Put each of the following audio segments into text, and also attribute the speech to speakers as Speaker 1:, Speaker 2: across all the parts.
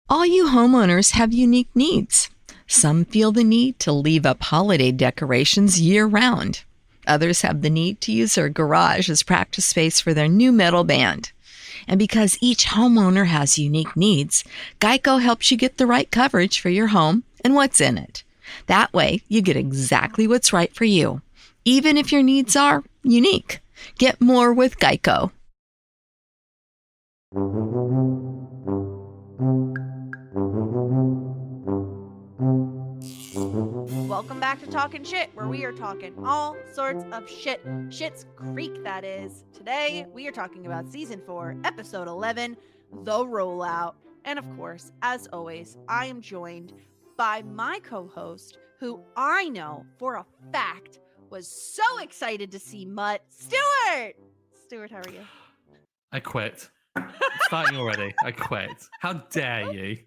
Speaker 1: All you homeowners have unique needs. Some feel the need to leave up holiday decorations year-round. Others have the need to use their garage as practice space for their new metal band. And because each homeowner has unique needs, Geico helps you get the right coverage for your home and what's in it. That way, you get exactly what's right for you, even if your needs are unique. Get more with Geico.
Speaker 2: Welcome back to Talking Shit, where we are talking all sorts of shit. Schitt's Creek, that is. Today, we are talking about Season 4, Episode 11, The Rollout. And of course, as always, I am joined by my co-host, who I know for a fact was so excited to see Mutt, Stuart! Stuart, how are you?
Speaker 3: I quit. Starting already. I quit. How dare you?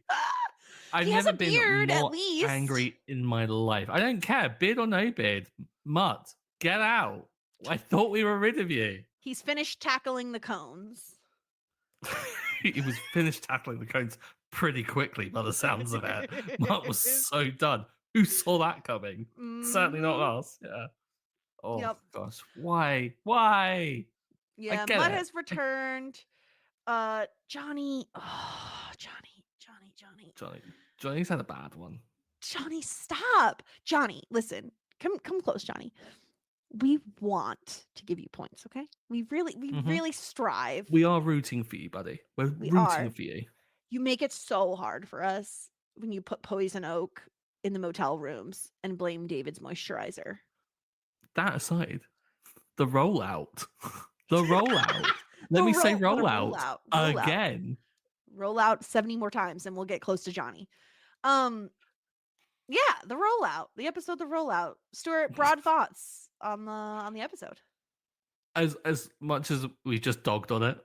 Speaker 3: I've
Speaker 2: He has
Speaker 3: never
Speaker 2: a
Speaker 3: been
Speaker 2: beard,
Speaker 3: more
Speaker 2: at least.
Speaker 3: angry in my life. I don't care, beard or no beard. Mutt, get out. I thought we were rid of you.
Speaker 2: He's finished tackling the cones.
Speaker 3: He was finished tackling the cones pretty quickly by the sounds of it. Mutt was so done. Who saw that coming? Certainly not us. Yeah. Oh,
Speaker 2: Yep.
Speaker 3: gosh. Why? Why?
Speaker 2: Yeah,
Speaker 3: get
Speaker 2: Mutt
Speaker 3: it.
Speaker 2: has returned. Johnny.
Speaker 3: Johnny's had a bad one.
Speaker 2: Johnny, stop. Johnny, listen. Come close, Johnny. We want to give you points, okay? We really strive.
Speaker 3: We are rooting for you, buddy. We're rooting for you.
Speaker 2: You make it so hard for us when you put poison oak in the motel rooms and blame David's moisturizer.
Speaker 3: That aside, the rollout. The rollout. Let me say rollout again.
Speaker 2: Roll out 70 more times and we'll get close to Johnny. Yeah, the rollout. The episode The Rollout. Stuart, broad thoughts on the episode.
Speaker 3: As much as we just dogged on it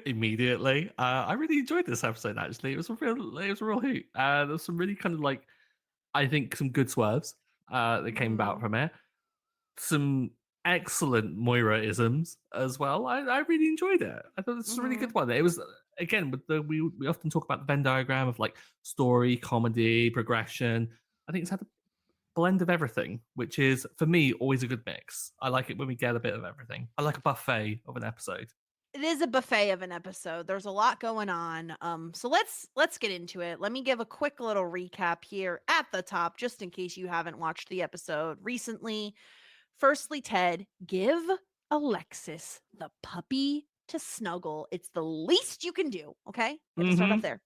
Speaker 3: immediately, I really enjoyed this episode actually. It was a real hoot. There's some really kind of like, I think, some good swerves that came about from it. Some excellent Moira-isms as well. I really enjoyed it. I thought this was a really good one. It was, again, with we often talk about the Venn diagram of like story, comedy, progression. I think it's had a blend of everything, which is, for me, always a good mix. I like it when we get a bit of everything. I like a buffet of an episode.
Speaker 2: It is a buffet of an episode. There's a lot going on. So let's get into it. Let me give a quick little recap here at the top, just in case you haven't watched the episode recently. Firstly, Ted, give Alexis the puppy to snuggle. It's the least you can do, okay? You have to start off there.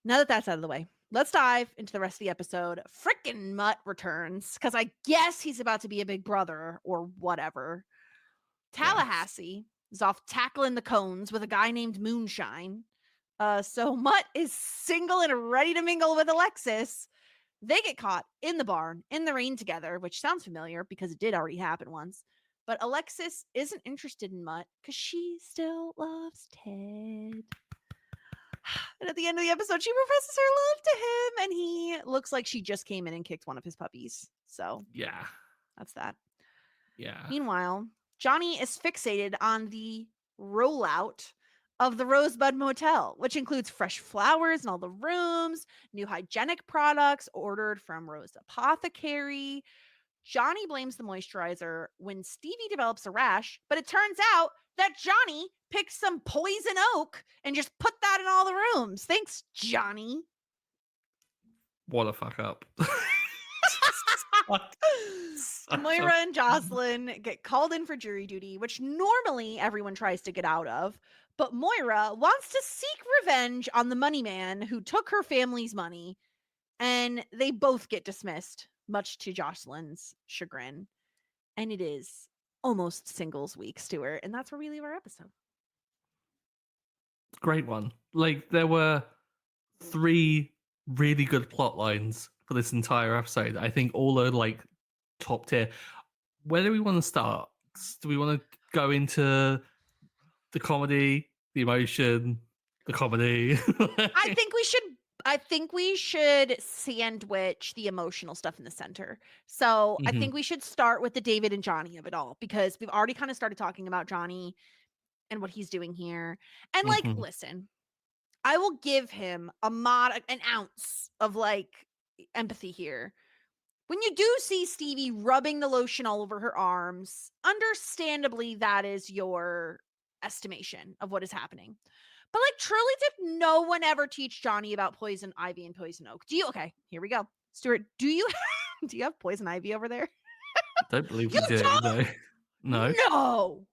Speaker 2: Now that that's out of the way, let's dive into the rest of the episode. Frickin' Mutt returns, because I guess he's about to be a big brother or whatever. Tallahassee is off tackling the cones with a guy named Moonshine. So Mutt is single and ready to mingle with Alexis. They get caught in the barn, in the rain together, which sounds familiar because it did already happen once. But Alexis isn't interested in Mutt because she still loves Ted. And at the end of the episode, she professes her love to him, and he looks like she just came in and kicked one of his puppies. So
Speaker 3: yeah,
Speaker 2: that's that.
Speaker 3: Yeah.
Speaker 2: Meanwhile, Johnny is fixated on the rollout of the Rosebud Motel, which includes fresh flowers in all the rooms, new hygienic products ordered from Rose Apothecary. Johnny blames the moisturizer when Stevie develops a rash, but it turns out that Johnny picked some poison oak and just put that in all the rooms. Thanks, Johnny.
Speaker 3: What a fuck up.
Speaker 2: Moira and Jocelyn get called in for jury duty, which normally everyone tries to get out of. But Moira wants to seek revenge on the money man who took her family's money. And they both get dismissed, much to Jocelyn's chagrin. And it is almost singles week, Stuart. And that's where we leave our episode.
Speaker 3: Great one. Like, there were 3 really good plot lines for this entire episode. I think all are like top tier. Where do we want to start? Do we want to go into the comedy, the emotion, the comedy?
Speaker 2: I think we should sandwich the emotional stuff in the center. So I think we should start with the David and Johnny of it all, because we've already kind of started talking about Johnny and what he's doing here. And like, listen, I will give him an ounce of like empathy here. When you do see Stevie rubbing the lotion all over her arms, understandably that is your estimation of what is happening. But like, truly, did no one ever teach Johnny about poison ivy and poison oak? Do you? Okay, here we go. Stuart, do you do you have poison ivy over there?
Speaker 3: Don't believe
Speaker 2: You
Speaker 3: we do.
Speaker 2: don't?
Speaker 3: No, no,
Speaker 2: No,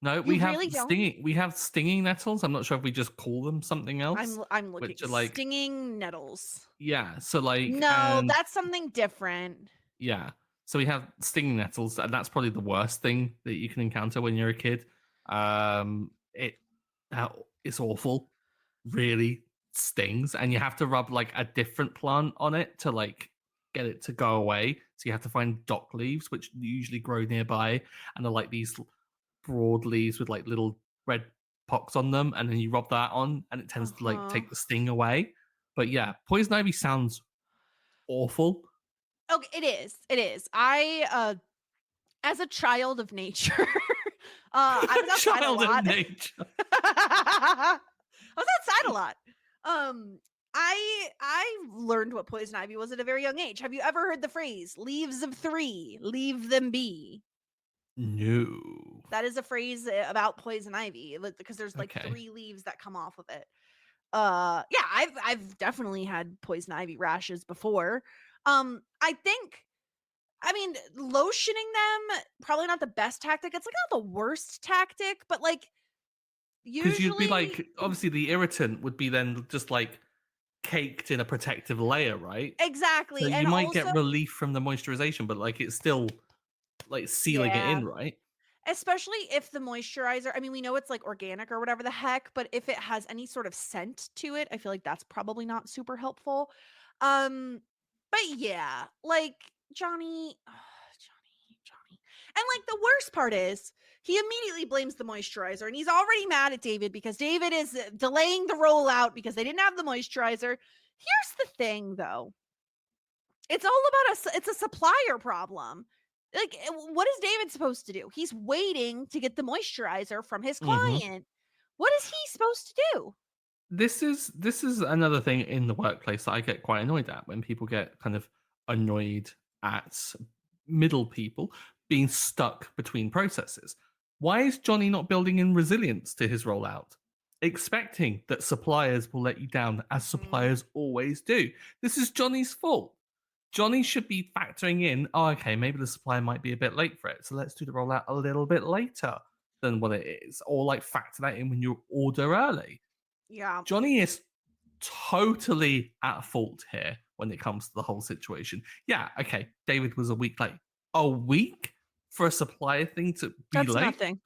Speaker 3: no.
Speaker 2: you
Speaker 3: We have
Speaker 2: really don't.
Speaker 3: stinging. We have stinging nettles. I'm not sure if we just call them something else,
Speaker 2: I'm looking.
Speaker 3: which are like
Speaker 2: Stinging nettles.
Speaker 3: yeah. So like
Speaker 2: No,
Speaker 3: and
Speaker 2: that's something different.
Speaker 3: yeah. So we have stinging nettles, and that's probably the worst thing that you can encounter when you're a kid. It it's awful, really stings, and you have to rub like a different plant on it to like get it to go away. So you have to find dock leaves, which usually grow nearby, and they're like these broad leaves with like little red pocks on them, and then you rub that on, and it tends to like
Speaker 2: Uh-huh.
Speaker 3: take the sting away. But yeah, poison ivy sounds awful.
Speaker 2: Okay, it is. It is. As a child of nature, I was outside a
Speaker 3: Child of
Speaker 2: lot.
Speaker 3: nature.
Speaker 2: I was outside a lot. I learned what poison ivy was at a very young age. Have you ever heard the phrase "leaves of three, leave them be"?
Speaker 3: No.
Speaker 2: That is a phrase about poison ivy because there's like
Speaker 3: Okay.
Speaker 2: 3 leaves that come off of it. Yeah, I've definitely had poison ivy rashes before. I think, I mean, lotioning them probably not the best tactic. It's like not the worst tactic, but like
Speaker 3: Because you'd be
Speaker 2: usually
Speaker 3: like, obviously, the irritant would be then just like caked in a protective layer, right? So
Speaker 2: exactly.
Speaker 3: you
Speaker 2: And
Speaker 3: might
Speaker 2: also,
Speaker 3: get relief from the moisturization, but like it's still like sealing it
Speaker 2: yeah,
Speaker 3: in, right?
Speaker 2: especially if the moisturizer, I mean, we know it's like organic or whatever the heck, but if it has any sort of scent to it, I feel like that's probably not super helpful. Um, but yeah, like Johnny, Johnny. And like the worst part is he immediately blames the moisturizer and he's already mad at David because David is delaying the rollout because they didn't have the moisturizer. Here's the thing though. It's all about it's a supplier problem. Like, what is David supposed to do? He's waiting to get the moisturizer from his
Speaker 3: Hmm.
Speaker 2: client. What is he supposed to do?
Speaker 3: This is another thing in the workplace that I get quite annoyed at when people get kind of annoyed at middle people being stuck between processes. Why is Johnny not building in resilience to his rollout? Expecting that suppliers will let you down, as
Speaker 2: Mm,
Speaker 3: suppliers always do. This is Johnny's fault. Johnny should be factoring in, oh, okay, maybe the supplier might be a bit late for it. So let's do the rollout a little bit later than what it is. Or like factor that in when you order early.
Speaker 2: yeah.
Speaker 3: Johnny is totally at fault here when it comes to the whole situation. Yeah, okay, David was a week late. A week for a supplier thing to be
Speaker 2: That's
Speaker 3: late?
Speaker 2: nothing.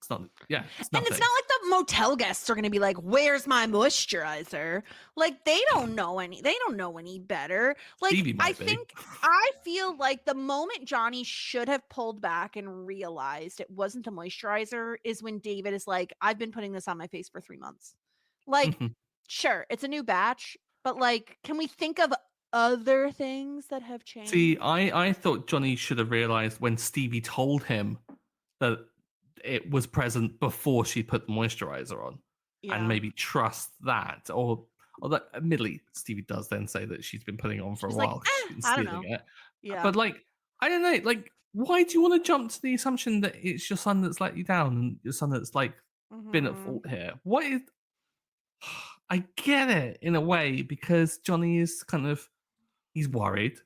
Speaker 3: It's not, yeah, it's
Speaker 2: And it's
Speaker 3: nothing.
Speaker 2: not like the motel guests are going to be like, "Where's my moisturizer?" Like they don't know any better. Like
Speaker 3: Stevie might be.
Speaker 2: I feel like the moment Johnny should have pulled back and realized it wasn't the moisturizer is when David is like, "I've been putting this on my face for 3 months." Like,
Speaker 3: Mhm.
Speaker 2: sure, it's a new batch, but like can we think of other things that have
Speaker 3: See,
Speaker 2: changed?
Speaker 3: I thought Johnny should have realized when Stevie told him that it was present before she put the moisturizer on, and
Speaker 2: Yeah.
Speaker 3: maybe trust that. Or although admittedly, Stevie does then say that she's been putting it on for a
Speaker 2: She's like,
Speaker 3: while 'cause she's been
Speaker 2: I don't
Speaker 3: stealing
Speaker 2: know.
Speaker 3: it.
Speaker 2: Yeah.
Speaker 3: But like, I don't know, like, why do you want to jump to the assumption that it's your son that's let you down and your son that's like been at
Speaker 2: Mhm.
Speaker 3: fault here? What is I get it in a way because Johnny is kind of he's worried.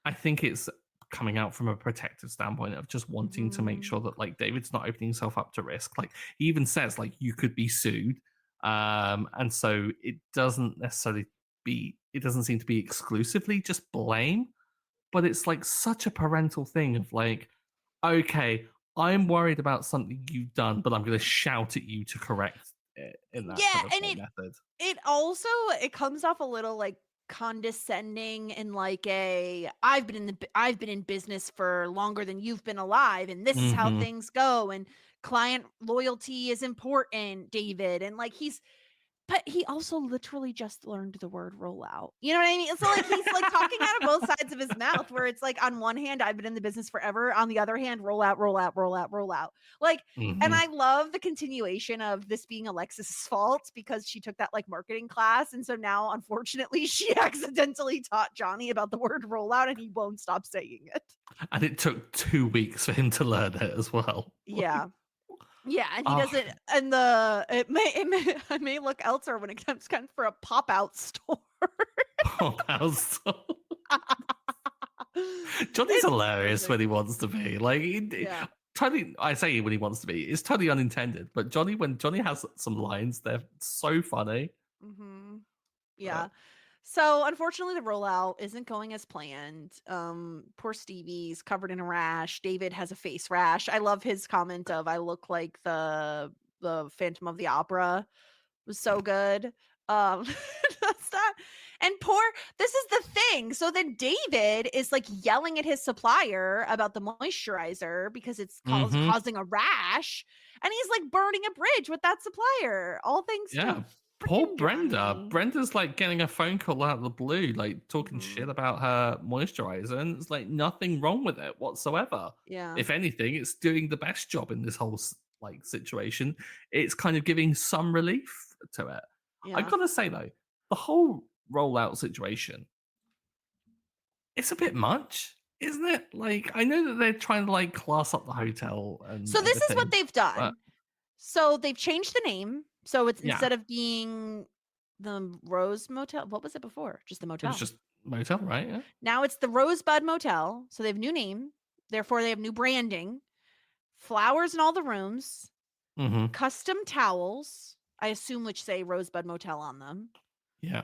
Speaker 3: I think it's coming out from a protective standpoint of just wanting to make
Speaker 2: Mhm.
Speaker 3: sure that like David's not opening himself up to risk. Like he even says like you could be sued. And so it doesn't seem to be exclusively just blame, but it's like such a parental thing of like, okay, I'm worried about something you've done, but I'm going to shout at you to correct it in that
Speaker 2: Yeah,
Speaker 3: kind of
Speaker 2: and
Speaker 3: like method.
Speaker 2: it also it comes off a little like condescending and like a I've been in business for longer than you've been alive and this is how
Speaker 3: Hmm.
Speaker 2: things go and client loyalty is important, David. And like But he also literally just learned the word rollout. You know what I mean? So like he's like talking out of both sides of his mouth, where it's like on one hand, I've been in the business forever. On the other hand, rollout, rollout, rollout, rollout. Like, and I love the continuation of this being Alexis's fault because she took that like marketing class. And so now, unfortunately, she accidentally taught Johnny about the word rollout and he won't stop saying it.
Speaker 3: And it took 2 weeks for him to learn it as well.
Speaker 2: Yeah. Yeah, and he
Speaker 3: Oh.
Speaker 2: doesn't. And it may look elsewhere when it comes kind of for a pop out store.
Speaker 3: Pop-out store. Johnny's hilarious when he wants to be. Like, totally. I say when he wants to be. It's totally unintended. But Johnny, when Johnny has some lines, they're so funny.
Speaker 2: Yeah. So unfortunately, the rollout isn't going as planned. Poor Stevie's covered in a rash. David has a face rash. I love his comment of "I look like the Phantom of the Opera." It was so good. That's that. And this is the thing. So then David is like yelling at his supplier about the moisturizer because it's causing a rash, and he's like burning a bridge with that supplier. All thanks to
Speaker 3: poor Brenda.
Speaker 2: Johnny.
Speaker 3: Brenda's like getting a phone call out of the blue, like talking shit about her moisturizer, and it's like nothing wrong with it whatsoever.
Speaker 2: Yeah.
Speaker 3: If anything, it's doing the best job in this whole like situation. It's kind of giving some relief to it. I gotta say though, the whole rollout situation, it's a bit much, isn't it? Like, I know that they're trying to like class up the hotel, and
Speaker 2: so this is what they've done.
Speaker 3: but
Speaker 2: So they've changed the name. So it's instead of being the Rose Motel, what was it before? Just the motel.
Speaker 3: It was just motel, right? Yeah.
Speaker 2: Now it's the Rosebud Motel. So they have new name. Therefore, they have new branding. Flowers in all the rooms. Custom towels, I assume, which say Rosebud Motel on them.
Speaker 3: Yeah.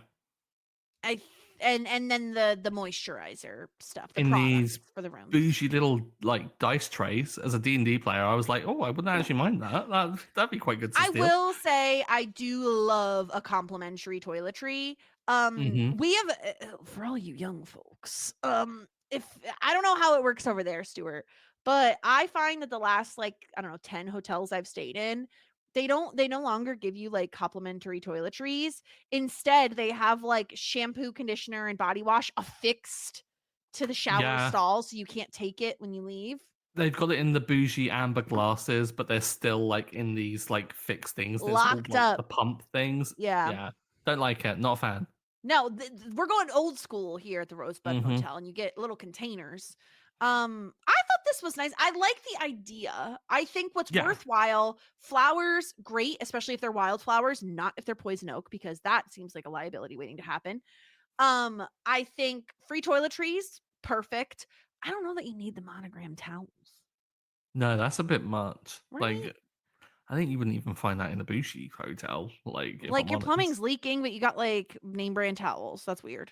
Speaker 2: And then the moisturizer stuff, the
Speaker 3: in these
Speaker 2: for the room.
Speaker 3: Bougie little like dice trays. As a D&D player, I was like, oh, I wouldn't actually mind that. That'd be quite good to steal.
Speaker 2: I will say I do love a complimentary toiletry. We have for all you young folks. If I don't know how it works over there, Stuart, but I find that the last 10 hotels I've stayed in, they no longer give you like complimentary toiletries. Instead, they have like shampoo, conditioner, and body wash affixed to the shower stall, so you can't take it when you leave.
Speaker 3: They've got it in the bougie amber glasses, but they're still like in these like fixed things.
Speaker 2: Locked up.
Speaker 3: The pump things. Yeah. Don't like it. Not a fan.
Speaker 2: No, we're going old school here at the Rosebud Motel, and you get little containers. I thought this was nice. I like the idea. I think what's worthwhile, flowers, great, especially if they're wildflowers, not if they're poison oak, because that seems like a liability waiting to happen. I think free toiletries, perfect. I don't know that you need the monogram towels.
Speaker 3: No, that's a bit much.
Speaker 2: Right?
Speaker 3: Like, I think you wouldn't even find that in a bougie hotel. Like
Speaker 2: your plumbing's leaking, but you got like name brand towels. That's weird.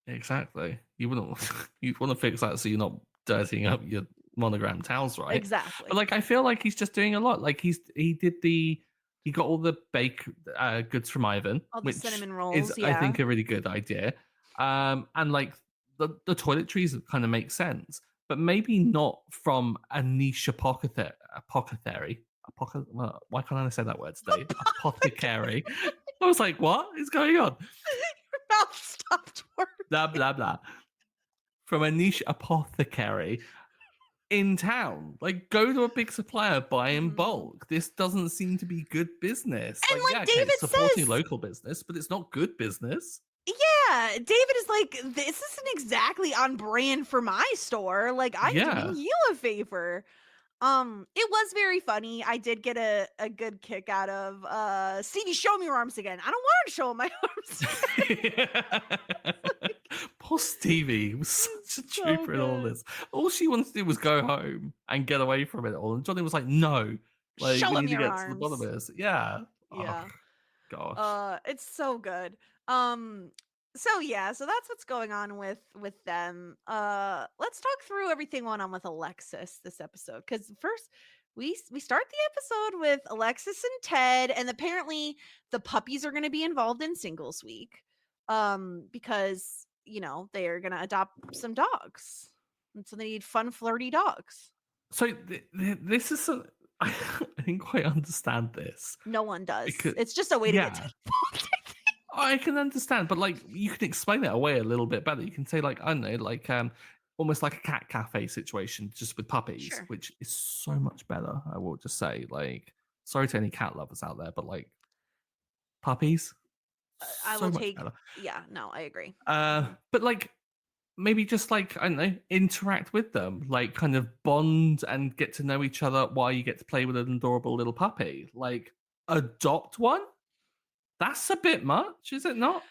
Speaker 3: Exactly. You wouldn't. You want to fix that so you're not dirtying up your monogram towels, right?
Speaker 2: Exactly.
Speaker 3: But like, I feel like he's just doing a lot. Like he got all the bake goods from Ivan,
Speaker 2: all the
Speaker 3: which
Speaker 2: cinnamon rolls,
Speaker 3: is I think a really good idea. And like the toiletries kind of make sense, but maybe not from a niche apothecary. Why can't I say that word today? Apothecary. I was like, what is going on?
Speaker 2: Your mouth stopped working.
Speaker 3: Blah blah blah. From a niche apothecary in town. Like, go to a big supplier, buy in bulk. This doesn't seem to be good business.
Speaker 2: And like David
Speaker 3: it's supporting
Speaker 2: says,
Speaker 3: local business, but it's not good business.
Speaker 2: Yeah, David is like, this isn't exactly on brand for my store. Like, I'm doing you a favor. It was very funny. I did get a good kick out of Stevie, show me your arms again. I don't want to show him my arms.
Speaker 3: Poor Stevie was such a trooper in all this. All she wanted to do was go home and get away from it all. And Johnny was like, no. Like,
Speaker 2: show
Speaker 3: we
Speaker 2: him
Speaker 3: need to
Speaker 2: your
Speaker 3: get
Speaker 2: arms.
Speaker 3: to the bottom of this. Yeah.
Speaker 2: Yeah.
Speaker 3: Oh, gosh.
Speaker 2: It's so good. So that's what's going on with them. Let's talk through everything going on with Alexis this episode, because first we start the episode with Alexis and Ted, and apparently the puppies are going to be involved in Singles Week, because they are going to adopt some dogs, and so they need fun, flirty dogs.
Speaker 3: So this is I didn't quite understand this
Speaker 2: No one does.
Speaker 3: because
Speaker 2: It's just a way to get
Speaker 3: yeah,
Speaker 2: Ted involved.
Speaker 3: I can understand, but like you can explain it away a little bit better. You can say like I don't know, like almost like a cat cafe situation, just with puppies,
Speaker 2: Sure.
Speaker 3: which is so much better. I will just say, like, sorry to any cat lovers out there, but like puppies,
Speaker 2: I
Speaker 3: so
Speaker 2: will
Speaker 3: much
Speaker 2: take.
Speaker 3: better.
Speaker 2: Yeah, no, I agree. Mhm.
Speaker 3: But like maybe just like I don't know, interact with them, like kind of bond and get to know each other while you get to play with an adorable little puppy. Like adopt one. That's a bit much, is it not?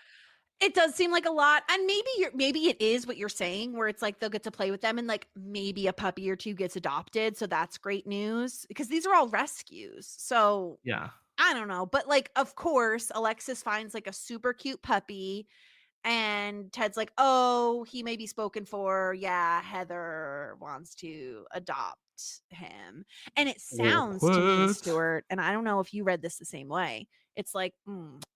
Speaker 2: It does seem like a lot, and maybe it is what you're saying, where it's like they'll get to play with them, and like maybe a puppy or two gets adopted, so that's great news because these are all rescues. So
Speaker 3: Yeah.
Speaker 2: I don't know, but like of course Alexis finds like a super cute puppy, and Ted's like, "Oh, he may be spoken for. Yeah, Heather wants to adopt him." And it sounds to me,
Speaker 3: Awkward.
Speaker 2: Stuart, and I don't know if you read this the same way. It's like,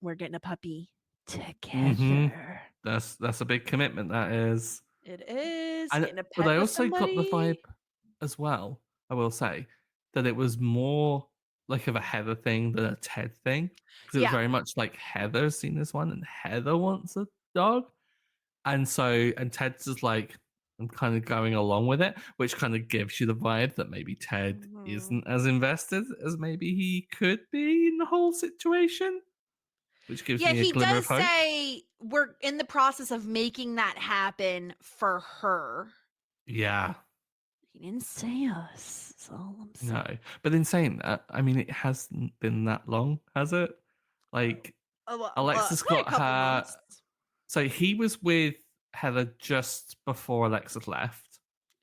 Speaker 2: we're getting a puppy
Speaker 3: Mm-hmm.
Speaker 2: together.
Speaker 3: That's a big commitment. That is,
Speaker 2: It is
Speaker 3: and
Speaker 2: getting a
Speaker 3: but
Speaker 2: pet
Speaker 3: I
Speaker 2: with
Speaker 3: also got the vibe
Speaker 2: somebody.
Speaker 3: as well. I will say that it was more like of a Heather thing than a Ted thing because it was
Speaker 2: Yeah.
Speaker 3: very much like Heather's seen this one and Heather wants a dog, and so and Ted's just like I'm kind of going along with it, which kind of gives you the vibe that maybe Ted
Speaker 2: Mhm.
Speaker 3: isn't as invested as maybe he could be in the whole situation, which gives
Speaker 2: Yeah,
Speaker 3: me a
Speaker 2: he
Speaker 3: glimmer
Speaker 2: does
Speaker 3: of hope.
Speaker 2: say we're in the process of making that happen for her.
Speaker 3: Yeah.
Speaker 2: He didn't say us. That's all I'm saying.
Speaker 3: No, but in saying that, I mean, it hasn't been that long, has it? Like, Alexa's
Speaker 2: Quite a
Speaker 3: got
Speaker 2: couple
Speaker 3: her.
Speaker 2: months.
Speaker 3: So he was with Heather just before Alexis left,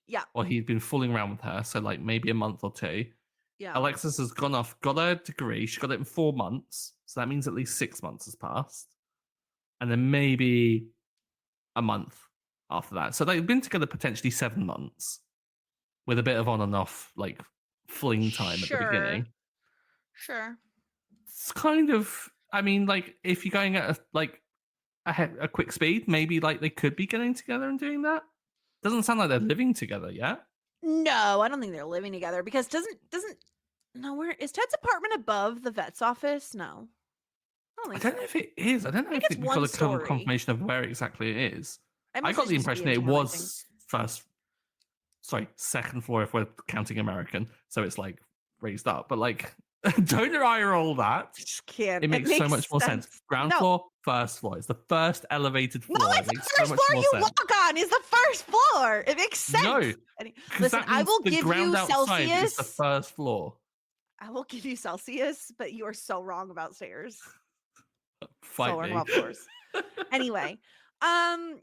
Speaker 2: Yeah.
Speaker 3: or he'd been fooling around with her. So, like, maybe a month or two.
Speaker 2: Yeah.
Speaker 3: Alexis has gone off, got her degree. She got it in 4 months. So that means at least 6 months has passed. And then maybe a month after that. So they've been together potentially 7 months with a bit of on and off, like, fling time at the
Speaker 2: Sure.
Speaker 3: beginning.
Speaker 2: Sure.
Speaker 3: It's kind of, I mean, like if you're going at a quick speed, maybe like they could be getting together and doing that. Doesn't sound like they're living together yet.
Speaker 2: No, I don't think they're living together because doesn't no, where is Ted's apartment above the vet's office? No. I don't
Speaker 3: I
Speaker 2: think
Speaker 3: don't
Speaker 2: so.
Speaker 3: know if it is. I don't
Speaker 2: I
Speaker 3: know
Speaker 2: think
Speaker 3: if
Speaker 2: it's
Speaker 3: we've got
Speaker 2: one
Speaker 3: a
Speaker 2: story.
Speaker 3: confirmation of where exactly it is.
Speaker 2: It
Speaker 3: I
Speaker 2: must
Speaker 3: got the
Speaker 2: just be
Speaker 3: impression
Speaker 2: in
Speaker 3: it
Speaker 2: town, I think.
Speaker 3: was first, sorry, second floor if we're counting American. So it's like raised up, but like don't eye roll that.
Speaker 2: Just can't.
Speaker 3: It
Speaker 2: It
Speaker 3: makes so
Speaker 2: makes
Speaker 3: much more sense.
Speaker 2: sense.
Speaker 3: Ground
Speaker 2: No.
Speaker 3: floor, first floor. It's the first elevated
Speaker 2: No,
Speaker 3: floor. It
Speaker 2: it's the
Speaker 3: makes so
Speaker 2: first
Speaker 3: much
Speaker 2: floor
Speaker 3: more
Speaker 2: you
Speaker 3: sense.
Speaker 2: walk on is the first floor. It makes
Speaker 3: No,
Speaker 2: sense.
Speaker 3: because
Speaker 2: Listen,
Speaker 3: that
Speaker 2: I
Speaker 3: means
Speaker 2: will
Speaker 3: the
Speaker 2: give
Speaker 3: ground
Speaker 2: you
Speaker 3: outside is the
Speaker 2: Celsius.
Speaker 3: first floor.
Speaker 2: I will give you Celsius, but you are so wrong about stairs. So
Speaker 3: Fight
Speaker 2: wrong
Speaker 3: me.
Speaker 2: about floors. Anyway, um,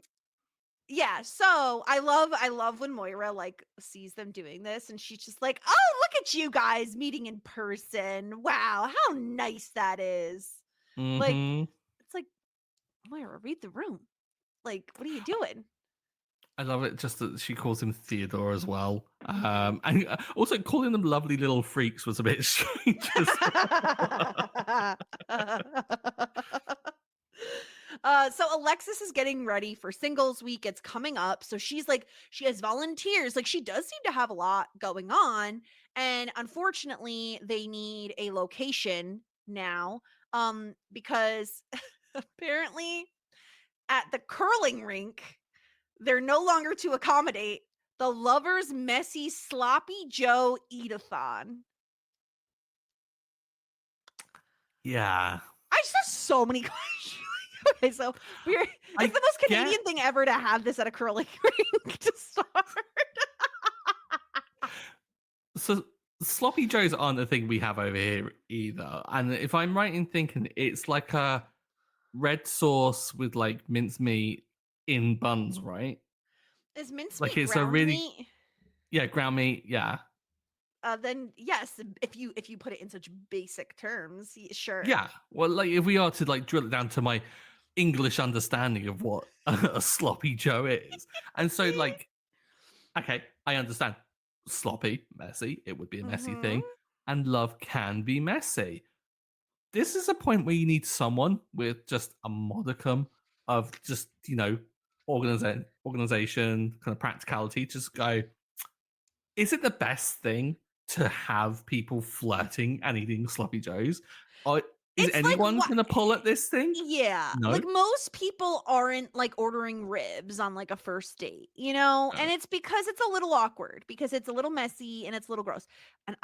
Speaker 2: yeah, so I love when Moira like sees them doing this and she's just like, "Oh, look at you guys meeting in person. Wow, how nice that is." Like
Speaker 3: Hmm.
Speaker 2: it's like, "Moira, read the room. Like, what are you doing?"
Speaker 3: I love it just that she calls him Theodore as well. And also calling them lovely little freaks was a bit strange as well.
Speaker 2: So Alexis is getting ready for singles week. It's coming up. So she's like, she has volunteers. Like she does seem to have a lot going on. And unfortunately, they need a location now. Because apparently at the curling rink, they're no longer to accommodate the lovers' messy, sloppy Joe eat-a-thon.
Speaker 3: Yeah.
Speaker 2: I just have so many questions. Okay, so it's
Speaker 3: I
Speaker 2: the most
Speaker 3: get
Speaker 2: Canadian thing ever to have this at a curling rink to start.
Speaker 3: so sloppy joes aren't a thing we have over here either. And if I'm right in thinking it's like a red sauce with like mincemeat in buns, right?
Speaker 2: Is
Speaker 3: Like
Speaker 2: mincemeat
Speaker 3: it's a
Speaker 2: ground
Speaker 3: really
Speaker 2: meat?
Speaker 3: ground meat, yeah.
Speaker 2: Then yes, if you put it in such basic terms, sure.
Speaker 3: Yeah. Well, like if we are to like drill it down to my English understanding of what a sloppy Joe is. And so like, okay, I understand. Sloppy, messy, it would be a messy
Speaker 2: Mm-hmm.
Speaker 3: thing. And love can be messy. This is a point where you need someone with just a modicum of just, organization, kind of practicality, just go, is it the best thing to have people flirting and eating sloppy joes. Is
Speaker 2: It's like
Speaker 3: anyone gonna pull at this thing?
Speaker 2: Yeah.
Speaker 3: No.
Speaker 2: Like most people aren't like ordering ribs on like a first date, you know?
Speaker 3: No.
Speaker 2: And it's because it's a little awkward, because it's a little messy and it's a little gross. And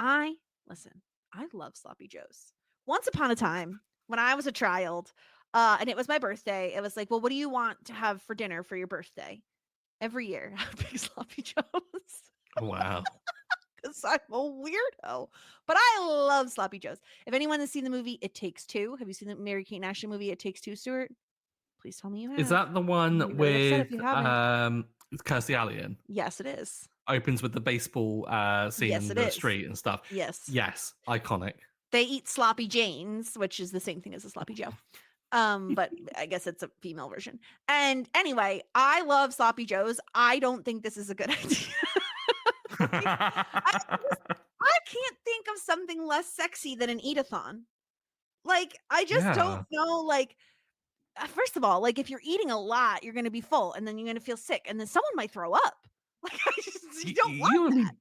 Speaker 2: listen, I love sloppy joes. Once upon a time, when I was a child, and it was my birthday, it was like, well, what do you want to have for dinner for your birthday? Every year, I would pick sloppy joes.
Speaker 3: Wow.
Speaker 2: Because I'm a weirdo. But I love sloppy joes. If anyone has seen the movie It Takes Two, have you seen the Mary-Kate and Ashley movie It Takes Two, Stuart? Please tell me you have.
Speaker 3: Is that the
Speaker 2: I'm gonna
Speaker 3: one
Speaker 2: be really upset if
Speaker 3: with
Speaker 2: you haven't.
Speaker 3: Kirstie Alley?
Speaker 2: Yes, it is.
Speaker 3: Opens with the baseball scene
Speaker 2: Yes,
Speaker 3: in
Speaker 2: it
Speaker 3: the
Speaker 2: is.
Speaker 3: street and stuff.
Speaker 2: Yes.
Speaker 3: Yes, iconic.
Speaker 2: They eat sloppy Janes, which is the same thing as a sloppy Joe. But I guess it's a female version. And anyway, I love sloppy joes. I don't think this is a good idea. I can't think of something less sexy than an eat-a-thon. Like, I just don't know. Like, first of all, like if you're eating a lot, you're going to be full, and then you're going to feel sick, and then someone might throw up. Like, you don't want that.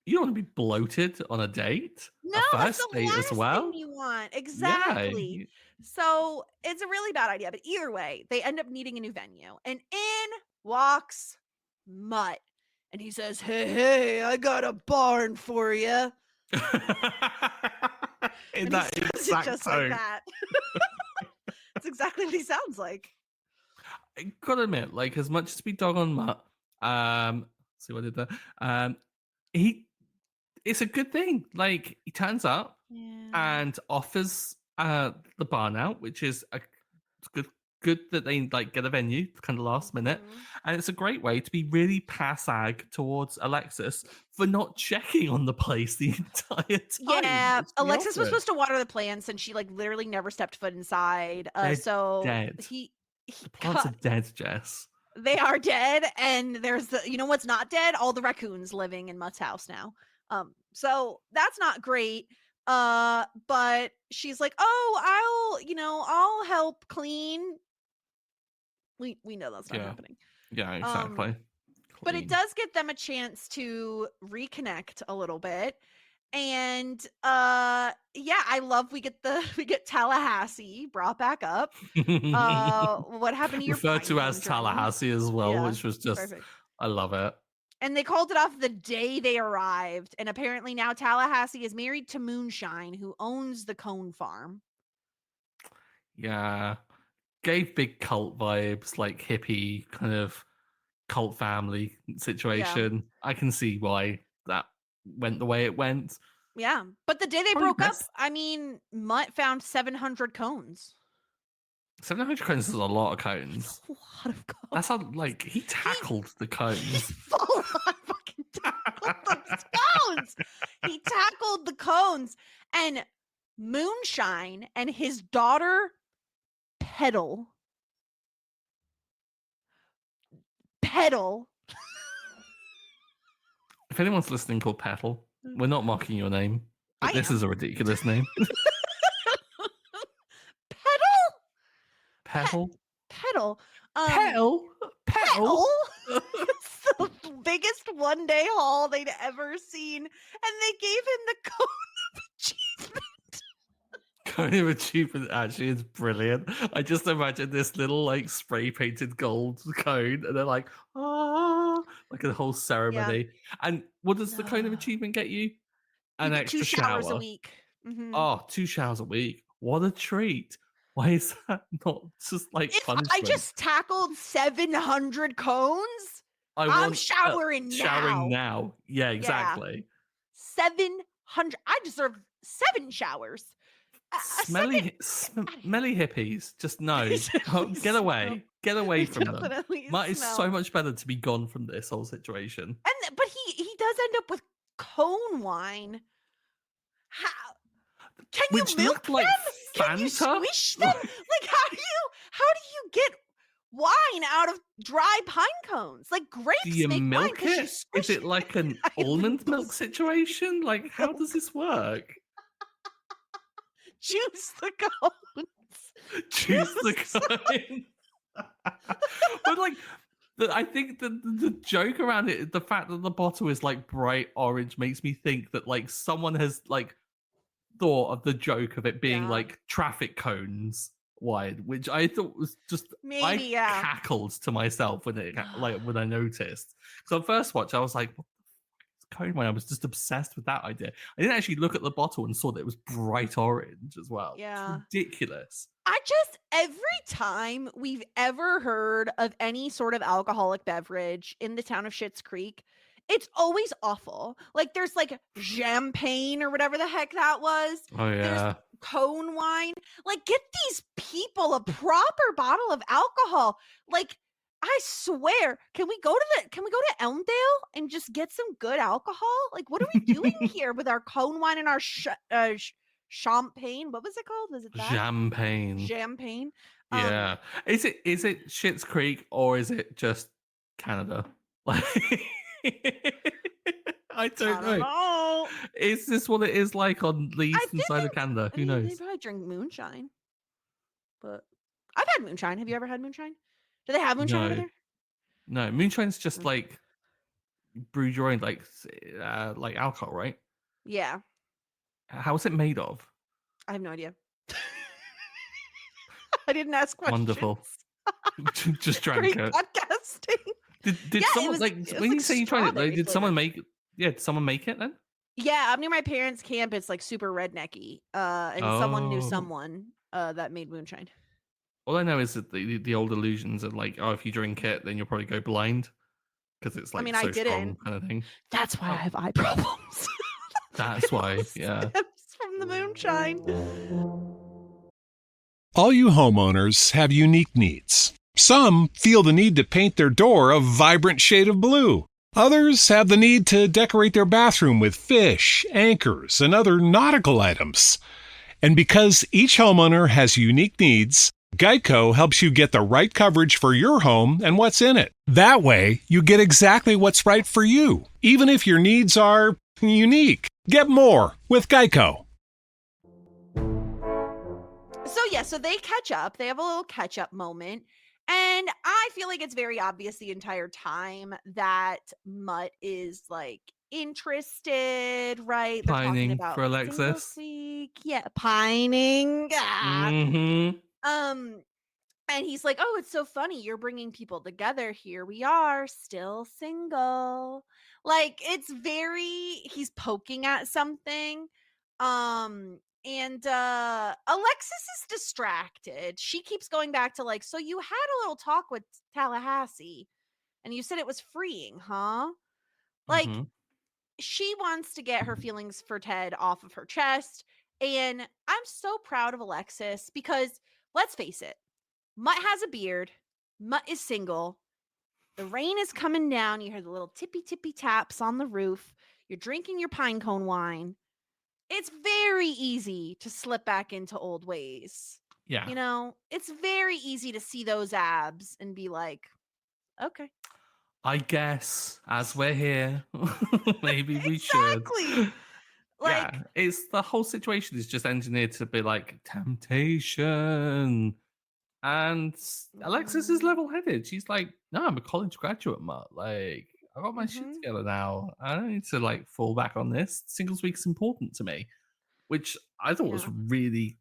Speaker 3: You don't want to be bloated on a date.
Speaker 2: No,
Speaker 3: a
Speaker 2: that's
Speaker 3: first
Speaker 2: the
Speaker 3: date
Speaker 2: last
Speaker 3: as well.
Speaker 2: thing you want. Exactly.
Speaker 3: Yeah.
Speaker 2: So it's a really bad idea. But either way, they end up needing a new venue, and in walks Mutt, and he says, "Hey, I got a barn for you."
Speaker 3: In that exact
Speaker 2: just
Speaker 3: tone.
Speaker 2: like that. That's exactly what he sounds like.
Speaker 3: I gotta admit, like as much as we dog on Mutt, see what I did there. It's a good thing. Like he turns up and offers the barn out, which is good that they like get a venue kind of last minute, and it's a great way to be really pass-ag towards Alexis for not checking on the place the entire time.
Speaker 2: Yeah, Alexis was supposed to water the plants, and she like literally never stepped foot inside. So
Speaker 3: dead.
Speaker 2: The
Speaker 3: plants are dead, Jess.
Speaker 2: They are dead, and there's you know what's not dead? All the raccoons living in Mutt's house now. So that's not great. But she's like, "Oh, I'll help clean." We know that's not happening.
Speaker 3: Yeah, exactly.
Speaker 2: But it does give them a chance to reconnect a little bit. And I love we get Tallahassee brought back up. What happened to your
Speaker 3: referred to as Tallahassee as well, which was just perfect. I love it.
Speaker 2: And they called it off the day they arrived. And apparently now Tallahassee is married to Moonshine, who owns the Cone Farm.
Speaker 3: Yeah. Gave big cult vibes, like hippie kind of cult family situation. Yeah. I can see why that went the way it went.
Speaker 2: Yeah. But the day they broke up, I mean, Mutt found 700 cones.
Speaker 3: 700 cones is a lot of cones.
Speaker 2: A lot of cones.
Speaker 3: That's how, like, he tackled the cones.
Speaker 2: He full on fucking tackled those cones. He tackled the cones. And Moonshine and his daughter, Petal.
Speaker 3: If anyone's listening called Petal, we're not mocking your name. But this is a ridiculous name. Petal?
Speaker 2: Petal.
Speaker 3: Petal?
Speaker 2: It's the biggest one-day haul they'd ever seen. And they gave him the cone of achievement.
Speaker 3: Cone of achievement actually is brilliant. I just imagine this little like spray painted gold cone, and they're like, like a whole ceremony. Yeah. And what does the cone of achievement get you? An extra
Speaker 2: 2 showers
Speaker 3: shower
Speaker 2: a week. Mm-hmm.
Speaker 3: Oh, 2 showers a week. What a treat. Why is that not just like punishment?
Speaker 2: I just tackled 700 cones. I'm showering now.
Speaker 3: Showering now. Yeah, exactly.
Speaker 2: 700. I deserve 7 showers.
Speaker 3: Smelly hippies. Just no. Get away. Get away from them. Mutt is so much better to be gone from this whole situation.
Speaker 2: But he does end up with cone wine. How? Can you milk them? Can you squish them? Like how do you get wine out of dry pine cones? Like grapes
Speaker 3: do you
Speaker 2: make
Speaker 3: milk
Speaker 2: wine.
Speaker 3: it? Is it like an almond milk situation? Like how does this work?
Speaker 2: Juice the cones.
Speaker 3: Juice the cones. But like I think the joke around it, the fact that the bottle is like bright orange, makes me think that like someone has like thought of the joke of it being
Speaker 2: Yeah.
Speaker 3: like traffic cones wide, which I thought was just
Speaker 2: Maybe,
Speaker 3: I
Speaker 2: yeah.
Speaker 3: cackled to myself when I noticed. Because on first watch, I was like, what the cone wide? I was just obsessed with that idea. I didn't actually look at the bottle and saw that it was bright orange as well. It's
Speaker 2: Yeah.
Speaker 3: ridiculous.
Speaker 2: Every time we've ever heard of any sort of alcoholic beverage in the town of Schitt's Creek, it's always awful. Like there's like champagne or whatever the heck that was.
Speaker 3: Oh
Speaker 2: There's
Speaker 3: yeah.
Speaker 2: cone wine. Like get these people a proper bottle of alcohol. Like I swear, can we go to Elmdale and just get some good alcohol? Like what are we doing here with our cone wine and our champagne? What was it called? Was it that?
Speaker 3: Champagne.
Speaker 2: Champagne.
Speaker 3: Yeah. Is it Schitt's Creek or is it just Canada? Like I
Speaker 2: I
Speaker 3: don't
Speaker 2: don't
Speaker 3: know.
Speaker 2: know.
Speaker 3: Is this what it is like on the
Speaker 2: I
Speaker 3: eastern
Speaker 2: think
Speaker 3: side of Canada?
Speaker 2: I
Speaker 3: Who
Speaker 2: mean, they
Speaker 3: knows?
Speaker 2: probably drink moonshine, but I've had moonshine. Have you ever had moonshine? Do they have moonshine over
Speaker 3: No.
Speaker 2: there?
Speaker 3: No. Moonshine's just
Speaker 2: Mm.
Speaker 3: like brewed your own like alcohol, right?
Speaker 2: Yeah,
Speaker 3: How is it made of?
Speaker 2: I have no idea. I didn't ask questions.
Speaker 3: Wonderful. Just drank
Speaker 2: Great
Speaker 3: it.
Speaker 2: podcasting.
Speaker 3: Did
Speaker 2: Yeah,
Speaker 3: someone like
Speaker 2: it was
Speaker 3: when you
Speaker 2: like
Speaker 3: say you tried it, like,
Speaker 2: strawberry
Speaker 3: did someone
Speaker 2: flavored.
Speaker 3: make it? Yeah, did someone make it then?
Speaker 2: Yeah, I'm near my parents' camp. It's like super rednecky. And someone knew
Speaker 3: Oh.
Speaker 2: someone that made moonshine.
Speaker 3: All I know is that the old illusions of like, oh, if you drink it, then you'll probably go blind because it's
Speaker 2: I
Speaker 3: like
Speaker 2: mean, I
Speaker 3: so strong,
Speaker 2: didn't.
Speaker 3: kind of thing.
Speaker 2: That's why I
Speaker 3: Oh,
Speaker 2: have eye problems.
Speaker 3: that's
Speaker 2: It
Speaker 3: why.
Speaker 2: all
Speaker 3: Yeah.
Speaker 2: stems from the moonshine.
Speaker 4: All you homeowners have unique needs. Some feel the need to paint their door a vibrant shade of blue. Others have the need to decorate their bathroom with fish, anchors, and other nautical items. And because each homeowner has unique needs, Geico helps you get the right coverage for your home and what's in it. That way, you get exactly what's right for you, even if your needs are unique. Get more with Geico.
Speaker 2: So they catch up. They have a little catch up moment. And I feel like it's very obvious the entire time that Mutt is like interested, right? They're talking
Speaker 3: Pining
Speaker 2: about
Speaker 3: for
Speaker 2: single
Speaker 3: Alexis.
Speaker 2: week. Yeah, pining. Ah.
Speaker 3: Mm-hmm.
Speaker 2: Um, and he's like, "Oh, it's so funny. You're bringing people together. Here we are, still single." Like it's very he's poking at something. And Alexis is distracted. She keeps going back to like, "So you had a little talk with Tallahassee and you said it was freeing, huh?" Like
Speaker 3: Mm-hmm.
Speaker 2: she wants to get her feelings for Ted off of her chest. And I'm so proud of Alexis because let's face it, Mutt has a beard. Mutt is single. The rain is coming down. You hear the little tippy tippy taps on the roof. You're drinking your pine cone wine. It's very easy to slip back into old ways.
Speaker 3: Yeah.
Speaker 2: You know, it's very easy to see those abs and be like, okay.
Speaker 3: I guess as we're here, maybe we should.
Speaker 2: Exactly. Like,
Speaker 3: Yeah, it's the whole situation is just engineered to be like temptation. And Alexis is level headed. She's like, no, I'm a college graduate, Mutt. Like, I got my shit
Speaker 2: mhm,
Speaker 3: together now. I don't need to like fall back on this. Singles week's important to me, which I thought was
Speaker 2: yeah.
Speaker 3: really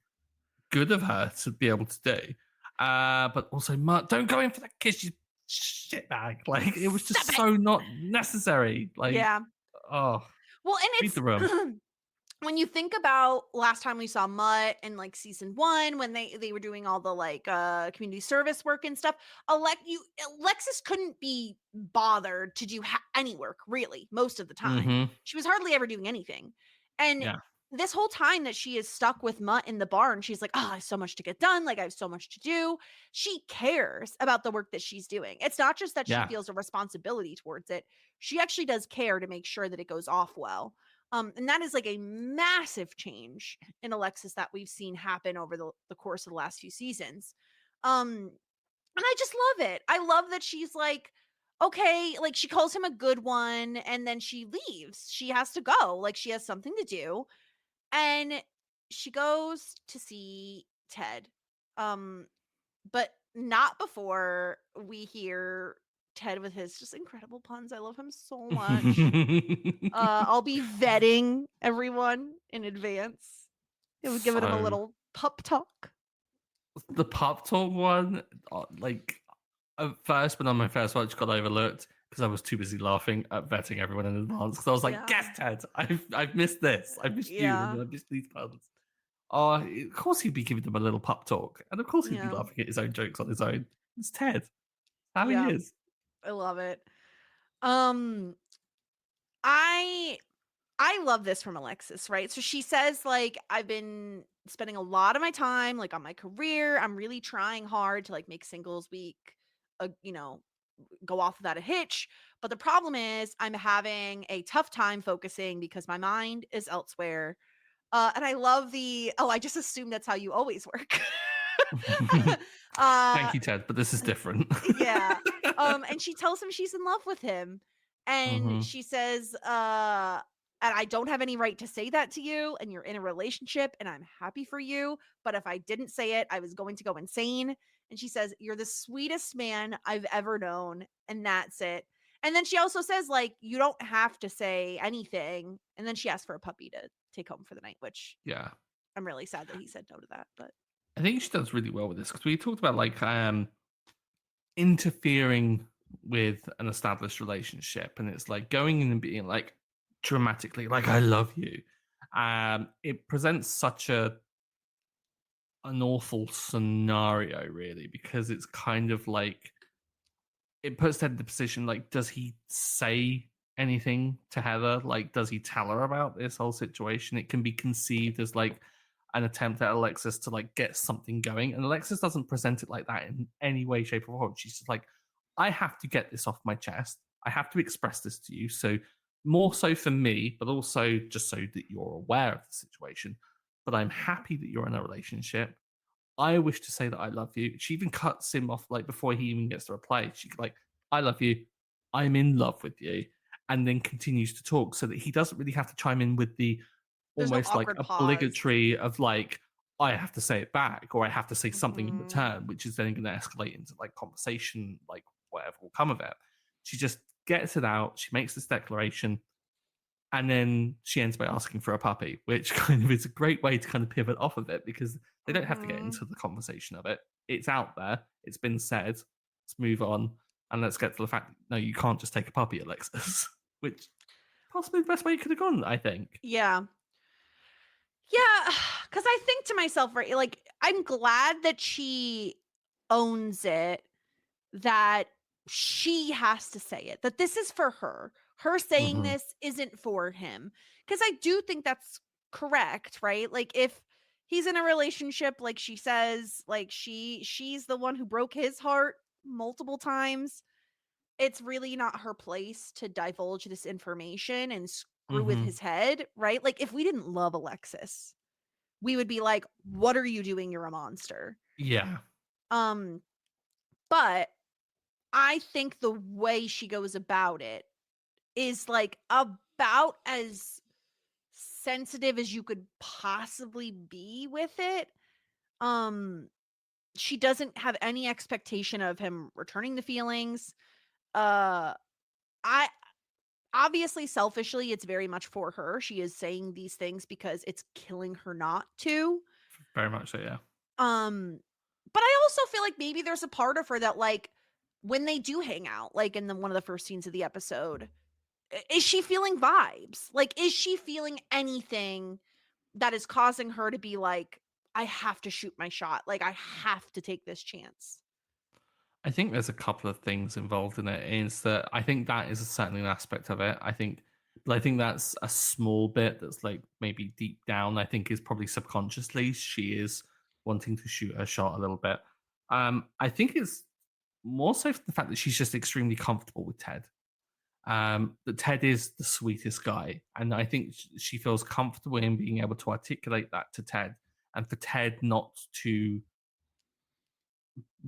Speaker 3: good of her to be able to do. But also, Mutt, don't go in for that kiss, you shitbag. Like, it was just
Speaker 2: Stop it.
Speaker 3: so not necessary. Like,
Speaker 2: Yeah.
Speaker 3: oh,
Speaker 2: Well,
Speaker 3: read the
Speaker 2: and
Speaker 3: room.
Speaker 2: it's when you think about last time we saw Mutt in like season 1 when they were doing all the like community service work and stuff, Alexis couldn't be bothered to do any work really most of the time.
Speaker 3: Mm-hmm.
Speaker 2: She was hardly ever doing anything. And
Speaker 3: Yeah.
Speaker 2: this whole time that she is stuck with Mutt in the barn, she's like, "Oh, I have so much to get done. Like I have so much to do." She cares about the work that she's doing. It's not just that she
Speaker 3: Yeah.
Speaker 2: feels a responsibility towards it. She actually does care to make sure that it goes off well. And that is like a massive change in Alexis that we've seen happen over the course of the last few seasons. And I just love it. I love that she's like, okay, like she calls him a good one and then she leaves. She has to go. Like she has something to do. And she goes to see Ted. But not before we hear Ted with his just incredible puns. I love him so much. I'll be vetting everyone in advance. It was giving him a little pup talk.
Speaker 3: The pop talk one, like at first when on my first watch got overlooked because I was too busy laughing at vetting everyone in advance. Because I was like, yes, Ted, I've missed this. I've missed you, and I've missed these puns. Of course he'd be giving them a little pop talk, and of course he'd be laughing at his own jokes on his own. It's Ted. How he is.
Speaker 2: I love it. I love this from Alexis, right? So she says, like, I've been spending a lot of my time, like, on my career. I'm really trying hard to, like, make singles week, go off without a hitch. But the problem is I'm having a tough time focusing because my mind is elsewhere. And I love I just assume that's how you always work.
Speaker 3: Thank you, Ted, but this is different.
Speaker 2: Yeah. And she tells him she's in love with him. And she says, and I don't have any right to say that to you, and you're in a relationship, and I'm happy for you. But if I didn't say it, I was going to go insane. And she says, you're the sweetest man I've ever known, and that's it. And then she also says, like, you don't have to say anything. And then she asks for a puppy to take home for the night, which I'm really sad that he said no to that. But
Speaker 3: I think she does really well with this because we talked about like interfering with an established relationship, and it's like going in and being like dramatically like I love you. It presents such an awful scenario, really, because it's kind of like it puts Ted in the position like, does he say anything to Heather? Like, does he tell her about this whole situation? It can be conceived as like an attempt at Alexis to like get something going, and Alexis doesn't present it like that in any way, shape, or form. She's just like, I have to get this off my chest. I have to express this to you. So more so for me, but also just so that you're aware of the situation. But I'm happy that you're in a relationship. I wish to say that I love you. She even cuts him off like before he even gets to reply. She's like, I love you. I'm in love with you. And then continues to talk so that he doesn't really have to chime in with the almost like obligatory of like, I have to say it back or I have to say something in return, which is then going to escalate into like conversation, like whatever will come of it. She just gets it out. She makes this declaration. And then she ends by asking for a puppy, which kind of is a great way to kind of pivot off of it because they don't have to get into the conversation of it. It's out there. It's been said. Let's move on. And let's get to the fact that, no, you can't just take a puppy, Alexis, which possibly the best way you could have gone, I think.
Speaker 2: Yeah. Yeah. Because I think to myself, right, like, I'm glad that she owns it, that she has to say it, that this is for her. Her saying this isn't for him. Because I do think that's correct, right? Like, if he's in a relationship, like she says, like she's the one who broke his heart multiple times, it's really not her place to divulge this information and screw with his head, right? Like, if we didn't love Alexis, we would be like, what are you doing? You're a monster.
Speaker 3: Yeah.
Speaker 2: But I think the way she goes about it is like about as sensitive as you could possibly be with it. She doesn't have any expectation of him returning the feelings. I obviously selfishly it's very much for her. She is saying these things because it's killing her not to.
Speaker 3: Very much so, yeah.
Speaker 2: But I also feel like maybe there's a part of her that, like, when they do hang out, like in one of the first scenes of the episode, is she feeling vibes? Like, is she feeling anything that is causing her to be like, I have to shoot my shot. Like, I have to take this chance.
Speaker 3: I think there's a couple of things involved in it. Is that I think that is certainly an aspect of it. I think that's a small bit that's like maybe deep down, I think is probably subconsciously she is wanting to shoot her shot a little bit. I think it's more so for the fact that she's just extremely comfortable with Ted. That Ted is the sweetest guy. And I think she feels comfortable in being able to articulate that to Ted and for Ted not to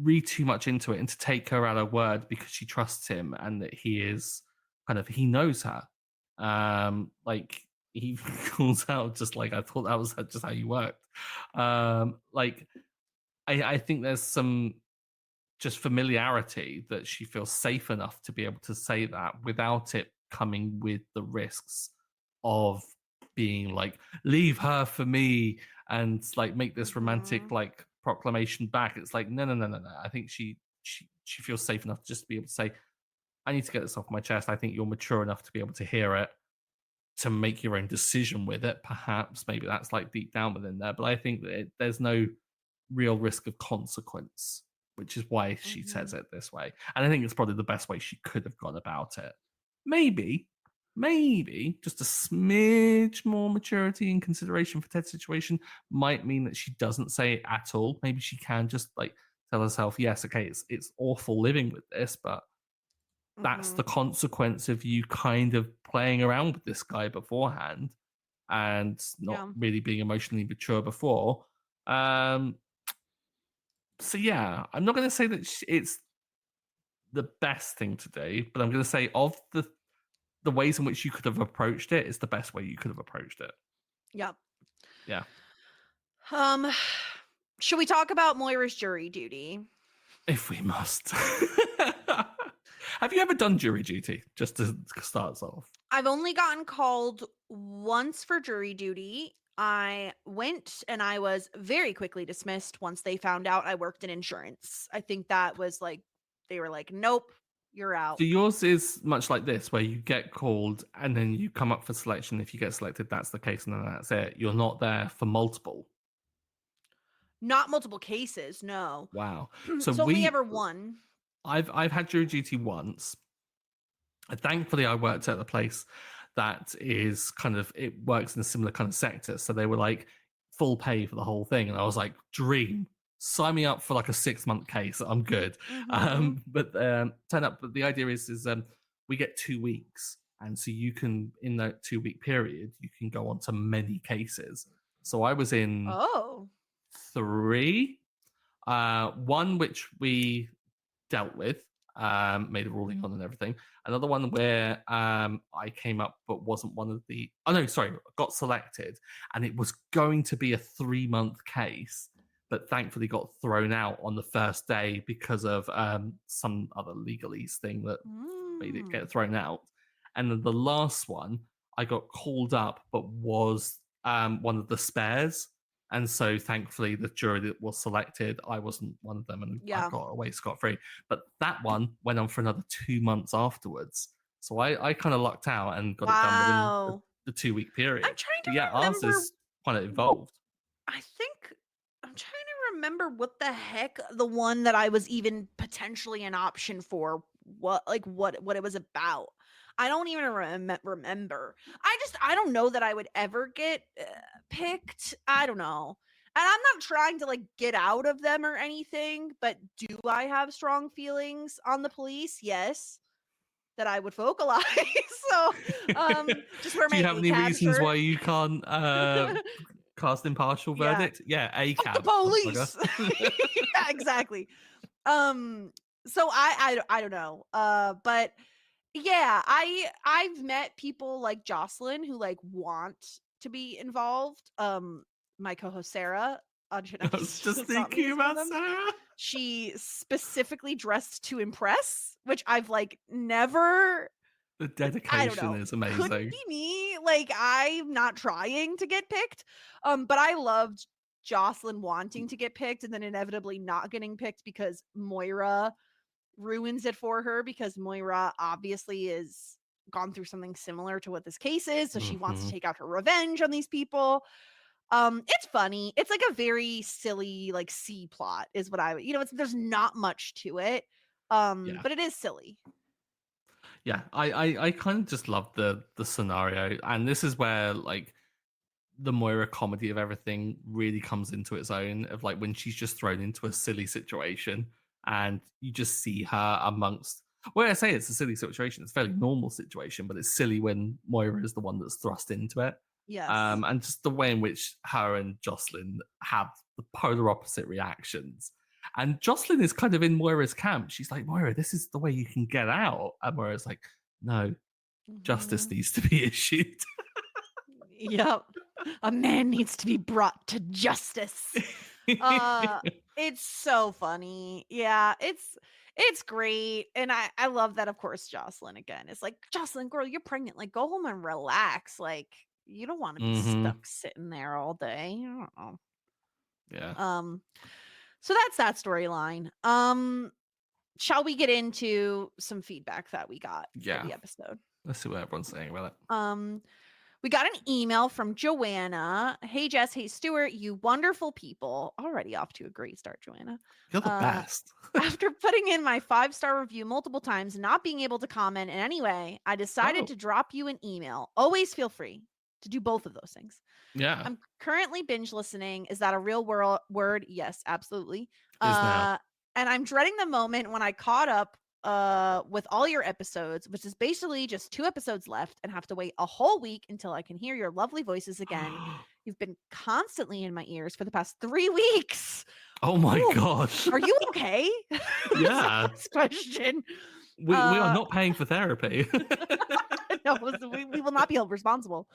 Speaker 3: read too much into it and to take her at her word because she trusts him and that he is he knows her. Like he calls out just like, I thought that was just how you worked. I think there's some just familiarity that she feels safe enough to be able to say that without it coming with the risks of being like, leave her for me, and like make this romantic like proclamation back. It's like, no. I think she feels safe enough just to be able to say, I need to get this off my chest. I think you're mature enough to be able to hear it, to make your own decision with it. Perhaps maybe that's like deep down within there, but I think that there's no real risk of consequence, which is why she says it this way. And I think it's probably the best way she could have gone about it. Maybe just a smidge more maturity and consideration for Ted's situation might mean that she doesn't say it at all. Maybe she can just like tell herself, yes, okay, it's awful living with this, but that's the consequence of you kind of playing around with this guy beforehand and not really being emotionally mature before. So yeah, I'm not going to say that it's the best thing to do, but I'm going to say of the ways in which you could have approached it, it's the best way you could have approached it.
Speaker 2: Yep.
Speaker 3: Yeah.
Speaker 2: Should we talk about Moira's jury duty?
Speaker 3: If we must. Have you ever done jury duty, just to start us off?
Speaker 2: I've only gotten called once for jury duty. I went and I was very quickly dismissed once they found out I worked in insurance. I think that was like, they were like, nope, you're out.
Speaker 3: So yours is much like this, where you get called and then you come up for selection. If you get selected, that's the case, and then that's it. You're not there for multiple.
Speaker 2: Not multiple cases, no.
Speaker 3: Wow.
Speaker 2: So only ever one.
Speaker 3: I've had jury duty once. And thankfully, I worked at a place that is kind of, it works in a similar kind of sector. So they were like full pay for the whole thing. And I was like, dream, sign me up for like a 6-month case. I'm good. But turn up. But the idea is we get 2 weeks. And so you can, in that 2-week period, you can go on to many cases. So I was in 3, one which we dealt with, made a ruling on and everything. Another one where I came up but wasn't one of the, got selected, and it was going to be a 3-month case, but thankfully got thrown out on the first day because of some other legalese thing that made it get thrown out. And then the last one, I got called up but was one of the spares. And so thankfully the jury that was selected, I wasn't one of them, and I got away scot-free. But that one went on for another 2 months afterwards. So I kind of lucked out and got it done within the 2-week period.
Speaker 2: I'm trying to remember.
Speaker 3: Ours is quite involved.
Speaker 2: I think I'm trying to remember what the heck the one that I was even potentially an option for, what it was about. I don't even remember. I don't know that I would ever get picked. I don't know. And I'm not trying to like get out of them or anything, but do I have strong feelings on the police? Yes. That I would vocalize. So just wear my
Speaker 3: Do you have any
Speaker 2: ACAB
Speaker 3: reasons
Speaker 2: shirt.
Speaker 3: why you can't cast impartial verdict? Yeah, ACAB.
Speaker 2: Fuck the police. Yeah, exactly. So I don't know. But yeah, I've met people like Jocelyn who like want to be involved. My co-host Sarah on
Speaker 3: I was just thinking about Sarah.
Speaker 2: She specifically dressed to impress, which I've like never.
Speaker 3: The dedication is amazing.
Speaker 2: Could be me. Like, I'm not trying to get picked. But I loved Jocelyn wanting to get picked and then inevitably not getting picked because Moira ruins it for her, because Moira obviously is gone through something similar to what this case is. So she wants to take out her revenge on these people. It's funny. It's like a very silly, like C plot is what there's not much to it. But it is silly.
Speaker 3: Yeah, I kind of just love the scenario, and this is where like the Moira comedy of everything really comes into its own, of like when she's just thrown into a silly situation and you just see her amongst, well, I say it's a silly situation, it's a fairly normal situation, but it's silly when Moira is the one that's thrust into it.
Speaker 2: Yes.
Speaker 3: And just the way in which her and Jocelyn have the polar opposite reactions. And Jocelyn is kind of in Moira's camp. She's like, Moira, this is the way you can get out. And Moira's like, no, justice needs to be issued.
Speaker 2: Yep. A man needs to be brought to justice. It's It's so funny. Yeah, it's great. And I love that, of course, Jocelyn again. It's like, Jocelyn, girl, you're pregnant. Like, go home and relax. Like, you don't want to be stuck sitting there all day. I don't know.
Speaker 3: Yeah.
Speaker 2: So that's that storyline. Shall we get into some feedback that we got for the episode?
Speaker 3: Let's see what everyone's saying about it.
Speaker 2: We got an email from Joanna. Hey, Jess. Hey, Stuart. You wonderful people. Already off to a great start, Joanna.
Speaker 3: You're the best.
Speaker 2: After putting in my 5-star review multiple times and not being able to comment in any way, I decided to drop you an email. Always feel free to do both of those things.
Speaker 3: Yeah.
Speaker 2: I'm currently binge listening. Is that a real word? Yes, absolutely.
Speaker 3: Now.
Speaker 2: And I'm dreading the moment when I caught up with all your episodes, which is basically just 2 episodes left, and have to wait a whole week until I can hear your lovely voices again. You've been constantly in my ears for the past 3 weeks.
Speaker 3: Oh my gosh.
Speaker 2: Are you okay?
Speaker 3: Yeah.
Speaker 2: This question.
Speaker 3: We are not paying for therapy.
Speaker 2: No, we will not be held responsible.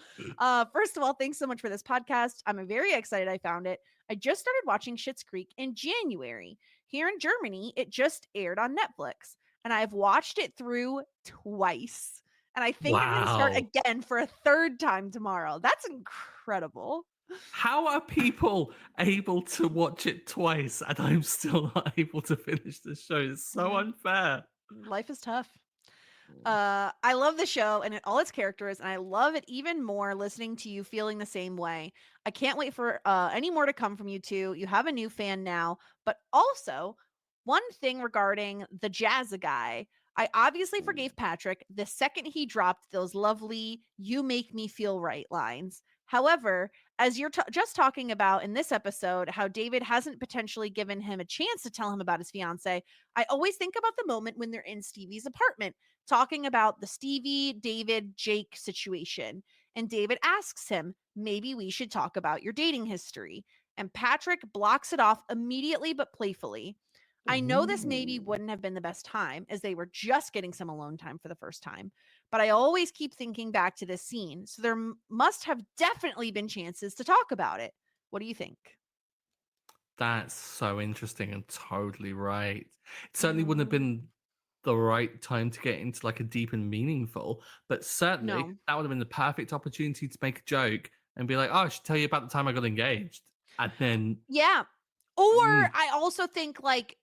Speaker 2: First of all, thanks so much for this podcast. I'm very excited I found it. I just started watching Schitt's Creek in January. Here in Germany, it just aired on Netflix, and I've watched it through twice. And I think I'm going to start again for a 3rd time tomorrow. That's incredible.
Speaker 3: How are people able to watch it twice and I'm still not able to finish the show? It's so unfair.
Speaker 2: Life is tough. I love the show and all its characters, and I love it even more listening to you feeling the same way. I can't wait for any more to come from you two. You have a new fan now, but also one thing regarding the Jazza guy. I obviously forgave Patrick the second he dropped those lovely "you make me feel right" lines. However, as you're just talking about in this episode, how David hasn't potentially given him a chance to tell him about his fiance, I always think about the moment when they're in Stevie's apartment talking about the Stevie, David, Jake situation. And David asks him, maybe we should talk about your dating history. And Patrick blocks it off immediately but playfully. I know this maybe wouldn't have been the best time, as they were just getting some alone time for the first time, but I always keep thinking back to this scene. So there must have definitely been chances to talk about it. What do you think?
Speaker 3: That's so interesting and totally right. It certainly wouldn't have been the right time to get into like a deep and meaningful, but certainly that would have been the perfect opportunity to make a joke and be like, oh, I should tell you about the time I got engaged. And then
Speaker 2: or I also think like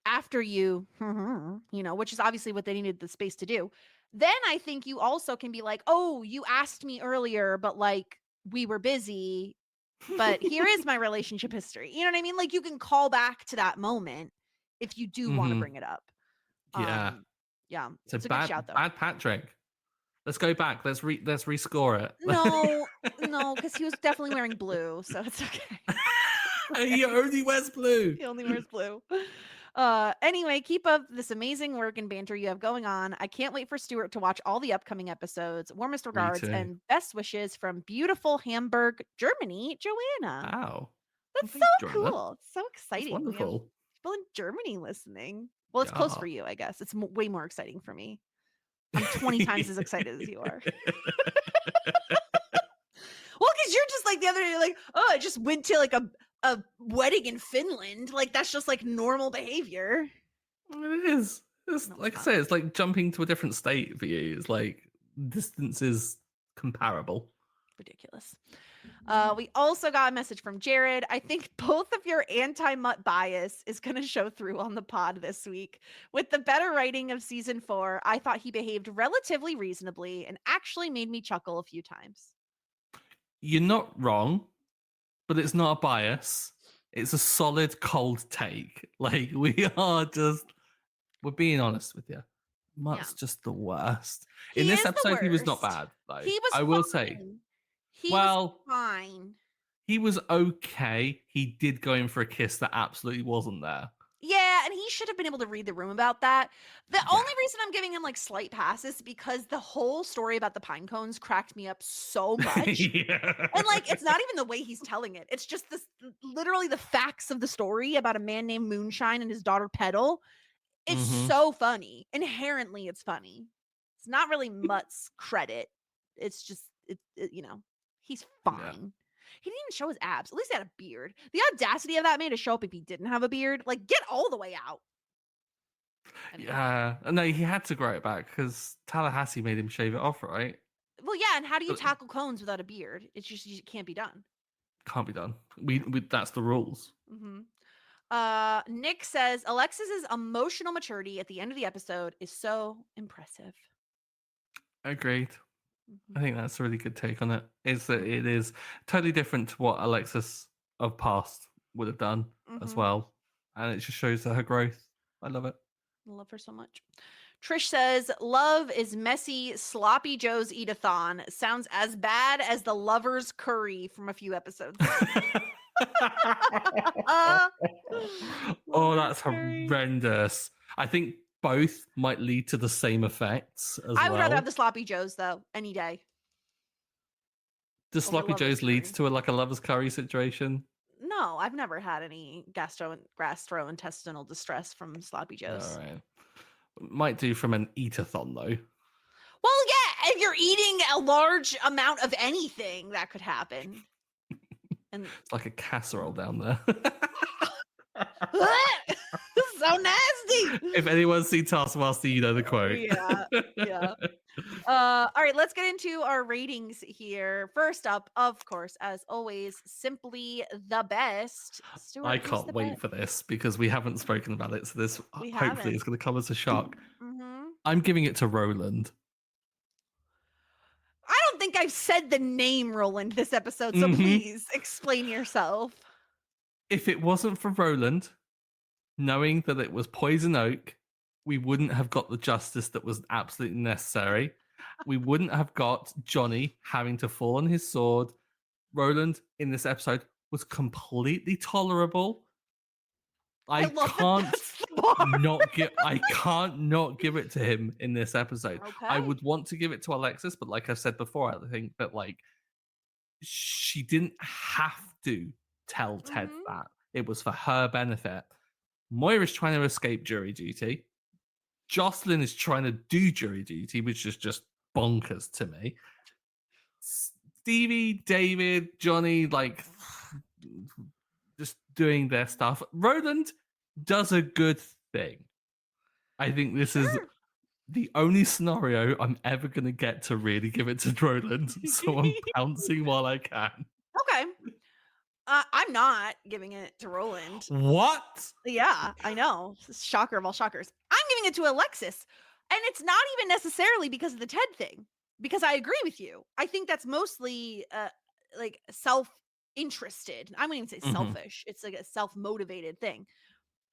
Speaker 2: after you know, which is obviously what they needed the space to do, then I think you also can be like, oh, you asked me earlier, but like we were busy, but here is my relationship history. You know what I mean? Like you can call back to that moment if you do want to bring it up.
Speaker 3: Yeah.
Speaker 2: It's a
Speaker 3: bad,
Speaker 2: good shout though.
Speaker 3: Bad Patrick. Let's go back. Let's rescore it.
Speaker 2: No, because he was definitely wearing blue, so it's okay.
Speaker 3: He only wears blue.
Speaker 2: He only wears blue. Anyway, keep up this amazing work and banter you have going on. I can't wait for Stuart to watch all the upcoming episodes. Warmest regards and best wishes from beautiful Hamburg, Germany, Joanna.
Speaker 3: Wow.
Speaker 2: That's so cool. It's so exciting.
Speaker 3: That's wonderful.
Speaker 2: People in Germany listening. Well, it's close for you, I guess. It's way more exciting for me. I'm 20 times as excited as you are. Well, because you're just like the other day, you're like, oh, I just went to like a wedding in Finland. Like that's just like normal behavior.
Speaker 3: It is. It's like I say, it's like jumping to a different state for you. It's like distance is comparable.
Speaker 2: Ridiculous. We also got a message from Jared. I think both of your anti-mutt bias is going to show through on the pod this week. With the better writing of season 4, I thought he behaved relatively reasonably and actually made me chuckle a few times.
Speaker 3: You're not wrong, but it's not a bias. It's a solid cold take. Like we're being honest with you. Mutt's just the worst. In this episode, he was not bad. Though.
Speaker 2: He was.
Speaker 3: I will say.
Speaker 2: He was fine.
Speaker 3: He was okay. He did go in for a kiss that absolutely wasn't there.
Speaker 2: Yeah, and he should have been able to read the room about that. The only reason I'm giving him like slight passes because the whole story about the pine cones cracked me up so much. And like it's not even the way he's telling it. It's just this literally the facts of the story about a man named Moonshine and his daughter Petal. It's so funny. Inherently it's funny. It's not really Mutt's credit. It's just you know, he's fine. He didn't even show his abs. At least he had a beard. The audacity of that man to show up if he didn't have a beard. Like, get all the way out. Anyway.
Speaker 3: Yeah. No, he had to grow it back because Tallahassee made him shave it off, right?
Speaker 2: Well, yeah, and how do you tackle cones without a beard? It's just, it can't be done.
Speaker 3: Can't be done. We that's the rules.
Speaker 2: Nick says Alexis's emotional maturity at the end of the episode is so impressive.
Speaker 3: Agreed. I think that's a really good take on it. Is that it is totally different to what Alexis of past would have done as well, and it just shows her growth. I love it.
Speaker 2: I love her so much. Trish says, love is messy, sloppy Joe's eat-a-thon. Sounds as bad as the lover's curry from a few episodes.
Speaker 3: Oh, that's horrendous. I think both might lead to the same effects as
Speaker 2: I would rather
Speaker 3: well.
Speaker 2: have the sloppy Joes, though, any day.
Speaker 3: Does sloppy
Speaker 2: lover's
Speaker 3: Joe's lead
Speaker 2: curry.
Speaker 3: to like a lover's curry situation?
Speaker 2: No, I've never had any gastrointestinal distress from sloppy Joes.
Speaker 3: All right. Might do from an eat-a-thon though.
Speaker 2: Well, yeah, if you're eating a large amount of anything, that could happen. And
Speaker 3: It's like a casserole down there.
Speaker 2: so nasty.
Speaker 3: If anyone's seen Taskmaster, you know the quote.
Speaker 2: Yeah. All right, let's get into our ratings here. First up, of course, as always, simply the best. Stuart,
Speaker 3: I
Speaker 2: who's
Speaker 3: can't
Speaker 2: the
Speaker 3: wait
Speaker 2: best?
Speaker 3: for this because we haven't spoken about it. So this
Speaker 2: We
Speaker 3: hopefully
Speaker 2: haven't.
Speaker 3: is going to come as a shock.
Speaker 2: Mhm.
Speaker 3: I'm giving it to Roland.
Speaker 2: I don't think I've said the name Roland this episode, so please explain yourself.
Speaker 3: If it wasn't for Roland, knowing that it was Poison Oak, we wouldn't have got the justice that was absolutely necessary. We wouldn't have got Johnny having to fall on his sword. Roland in this episode was completely tolerable. I can't not give it to him in this episode.
Speaker 2: Okay.
Speaker 3: I would want to give it to Alexis, but like I've said before, I think that like she didn't have to tell Ted that. It was for her benefit. Moira's trying to escape jury duty. Jocelyn is trying to do jury duty, which is just bonkers to me. Stevie, David, Johnny, like just doing their stuff. Roland does a good thing. I think this is the only scenario I'm ever going to get to really give it to Roland. So I'm pouncing while I can.
Speaker 2: Okay. I'm not giving it to Roland.
Speaker 3: What?
Speaker 2: Yeah, I know. Shocker of all shockers. I'm giving it to Alexis. And it's not even necessarily because of the Ted thing, because I agree with you. I think that's mostly like self-interested. I wouldn't even say selfish. It's like a self-motivated thing.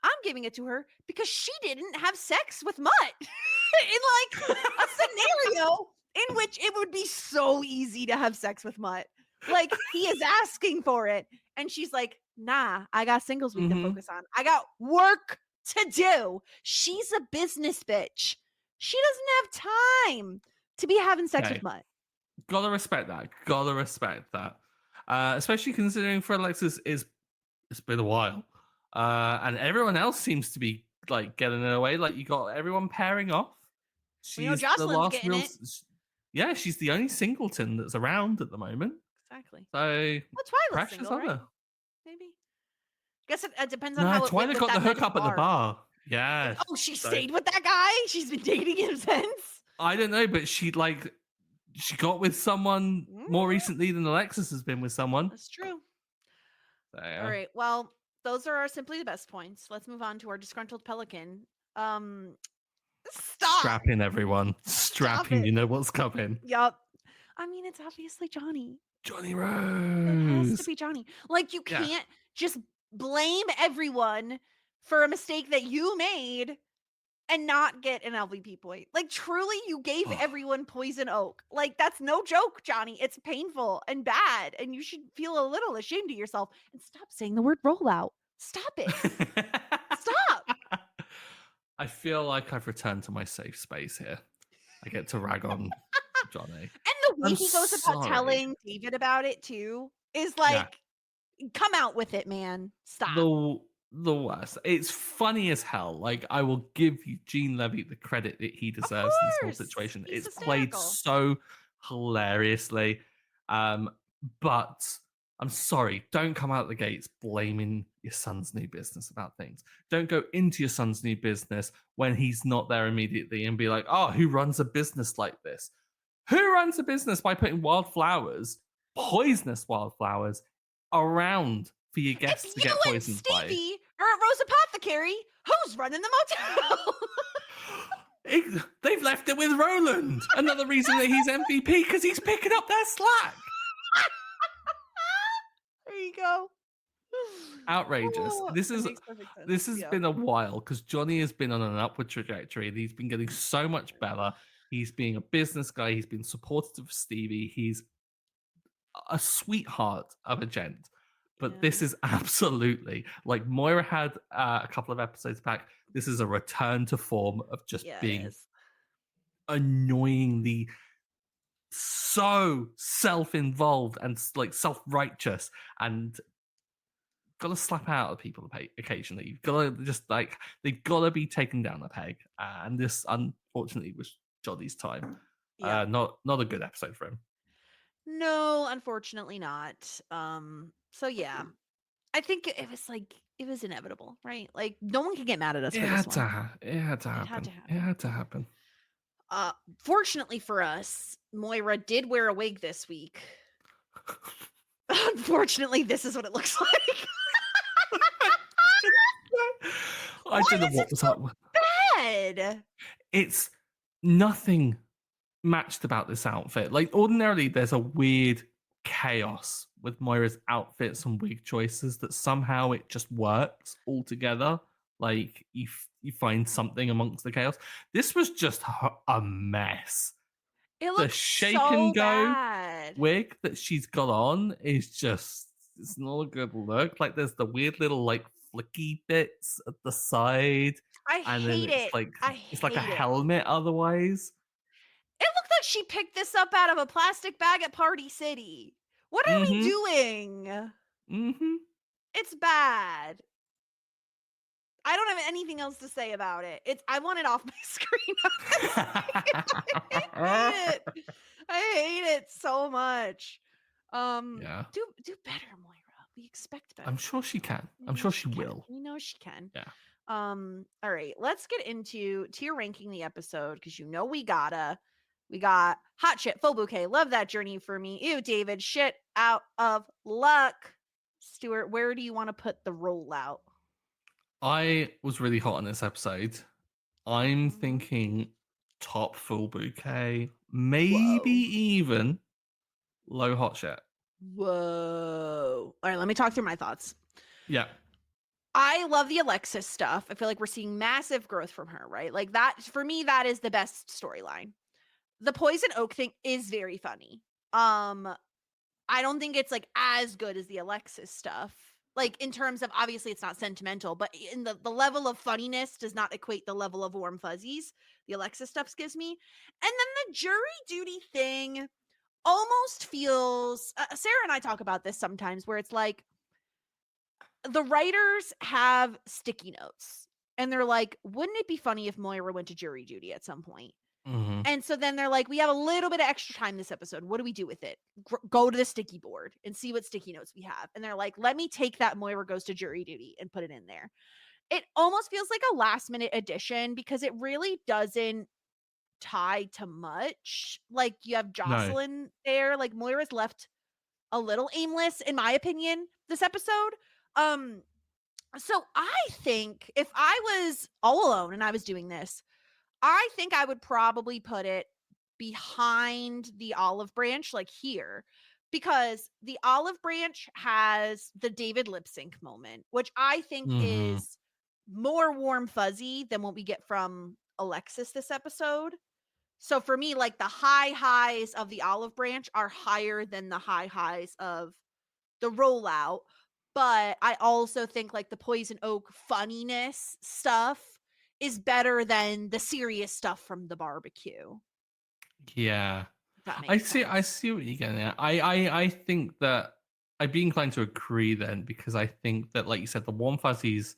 Speaker 2: I'm giving it to her because she didn't have sex with Mutt in like a scenario in which it would be so easy to have sex with Mutt. Like he is asking for it. And she's like, nah, I got singles week to focus on. I got work to do. She's a business bitch. She doesn't have time to be having sex with Mutt.
Speaker 3: Gotta respect that. Especially considering for Alexis it's been a while. And everyone else seems to be like getting it away. Like you got everyone pairing off. She's
Speaker 2: Jocelyn's getting it.
Speaker 3: Yeah, she's the only singleton that's around at the moment.
Speaker 2: Exactly.
Speaker 3: So
Speaker 2: what's Twyla's
Speaker 3: precious
Speaker 2: single,
Speaker 3: on her.
Speaker 2: right? Maybe. Guess it depends on how it went
Speaker 3: Twyla
Speaker 2: with
Speaker 3: got the
Speaker 2: that
Speaker 3: hookup at the bar. Yeah.
Speaker 2: Oh, she stayed with that guy? She's been dating him since?
Speaker 3: I don't know, but she got with someone more recently than Alexis has been with someone.
Speaker 2: That's true.
Speaker 3: So,
Speaker 2: All right. Well, those are our simply the best points. Let's move on to our disgruntled pelican. Stop.
Speaker 3: Strap in, everyone. Strap in. You know what's coming.
Speaker 2: Yup. I mean, it's obviously Johnny.
Speaker 3: Johnny
Speaker 2: It has
Speaker 3: Rose.
Speaker 2: to be Johnny. Like, you can't just blame everyone for a mistake that you made and not get an LVP point. Like, truly, you gave everyone poison oak. Like, that's no joke, Johnny. It's painful and bad, and you should feel a little ashamed of yourself. And stop saying the word rollout. Stop it. Stop.
Speaker 3: I feel like I've returned to my safe space here. I get to rag on Johnny.
Speaker 2: And the way he goes about telling David about it, too, is like, come out with it, man. Stop.
Speaker 3: The worst. It's funny as hell. Like, I will give Eugene Levy the credit that he deserves in this whole situation.
Speaker 2: He's
Speaker 3: it's played so hilariously. But I'm sorry, don't come out the gates blaming your son's new business about things. Don't go into your son's new business when he's not there immediately and be like, oh, who runs a business like this? Who runs a business by putting wildflowers, poisonous wildflowers, around for your guests
Speaker 2: It's
Speaker 3: to
Speaker 2: you
Speaker 3: get
Speaker 2: and
Speaker 3: poisoned by?
Speaker 2: Stevie are at Rose Apothecary. Who's running the motel?
Speaker 3: They've left it with Roland. Another reason that he's MVP, because he's picking up their slack.
Speaker 2: There you go.
Speaker 3: Outrageous.
Speaker 2: Oh,
Speaker 3: This
Speaker 2: that
Speaker 3: is
Speaker 2: makes perfect sense.
Speaker 3: this has
Speaker 2: Yeah.
Speaker 3: been a while because Johnny has been on an upward trajectory and he's been getting so much better. He's being a business guy. He's been supportive of Stevie. He's a sweetheart of a gent. But this is absolutely, like Moira had a couple of episodes back, this is a return to form of just
Speaker 2: Yeah, it
Speaker 3: being
Speaker 2: is.
Speaker 3: annoyingly so self-involved and like self-righteous, and got to slap out at people occasionally. You've got to just like, they've got to be taken down a peg, and this unfortunately was Johnny's time.
Speaker 2: Yeah.
Speaker 3: Not a good episode for him.
Speaker 2: No, unfortunately not. So yeah, I think it was like, it was inevitable, right? Like no one can get mad at us
Speaker 3: It
Speaker 2: for
Speaker 3: had
Speaker 2: this
Speaker 3: to
Speaker 2: one.
Speaker 3: happen. It had to happen.
Speaker 2: Fortunately for us, Moira did wear a wig this week. Unfortunately, this is what it looks like.
Speaker 3: I don't know what was up.
Speaker 2: Bad.
Speaker 3: It's nothing matched about this outfit. Like ordinarily, there's a weird chaos with Moira's outfits and wig choices that somehow it just works all together. Like you find something amongst the chaos. This was just a mess.
Speaker 2: It
Speaker 3: The
Speaker 2: looks
Speaker 3: shake
Speaker 2: so
Speaker 3: and go
Speaker 2: bad.
Speaker 3: wig that she's got on is just, it's not a good look. Like there's the weird little like flicky bits at the side.
Speaker 2: I
Speaker 3: And
Speaker 2: hate
Speaker 3: then it's
Speaker 2: it.
Speaker 3: like it's like a
Speaker 2: hate it.
Speaker 3: helmet otherwise.
Speaker 2: It looked like she picked this up out of a plastic bag at Party City. What are we doing?
Speaker 3: Mm-hmm.
Speaker 2: It's bad. I don't have anything else to say about it. I want it off my screen. I hate it. I hate it so much.
Speaker 3: Yeah.
Speaker 2: Do better, Moira. We expect better.
Speaker 3: I'm sure she can.
Speaker 2: We
Speaker 3: I'm
Speaker 2: know
Speaker 3: sure she
Speaker 2: can.
Speaker 3: will.
Speaker 2: We know she can.
Speaker 3: Yeah.
Speaker 2: All right, let's get into tier ranking the episode because we got hot shit, full bouquet, love that journey for me. Ew, David, shit out of luck. Stuart, where do you want to put the rollout?
Speaker 3: I was really hot on this episode. I'm thinking top full bouquet, maybe even low hot shit.
Speaker 2: Whoa. All right, let me talk through my thoughts.
Speaker 3: Yeah.
Speaker 2: I love the Alexis stuff. I feel like we're seeing massive growth from her, right? Like that, for me, that is the best storyline. The Poison Oak thing is very funny. I don't think it's like as good as the Alexis stuff. Like in terms of, obviously it's not sentimental, but in the level of funniness does not equate the level of warm fuzzies the Alexis stuff gives me. And then the jury duty thing almost feels, Sarah and I talk about this sometimes, where it's like the writers have sticky notes and they're like, wouldn't it be funny if Moira went to jury duty at some point?
Speaker 3: Mm-hmm.
Speaker 2: And so then they're like, we have a little bit of extra time this episode. What do we do with it? Go to the sticky board and see what sticky notes we have. And they're like, let me take that Moira goes to jury duty and put it in there. It almost feels like a last minute addition because it really doesn't tie to much. Like you have Jocelyn there. Like Moira's left a little aimless, in my opinion, this episode. So I think if I was all alone and I was doing this, I think I would probably put it behind the olive branch, like here, because the olive branch has the David lip sync moment, which I think is more warm fuzzy than what we get from Alexis this episode. So for me, like the high highs of the olive branch are higher than the high highs of the rollout. But I also think like the Poison Oak funniness stuff is better than the serious stuff from the barbecue.
Speaker 3: Yeah.
Speaker 2: I
Speaker 3: see what you're getting at. I think that I'd be inclined to agree then, because I think that, like you said, the warm fuzzies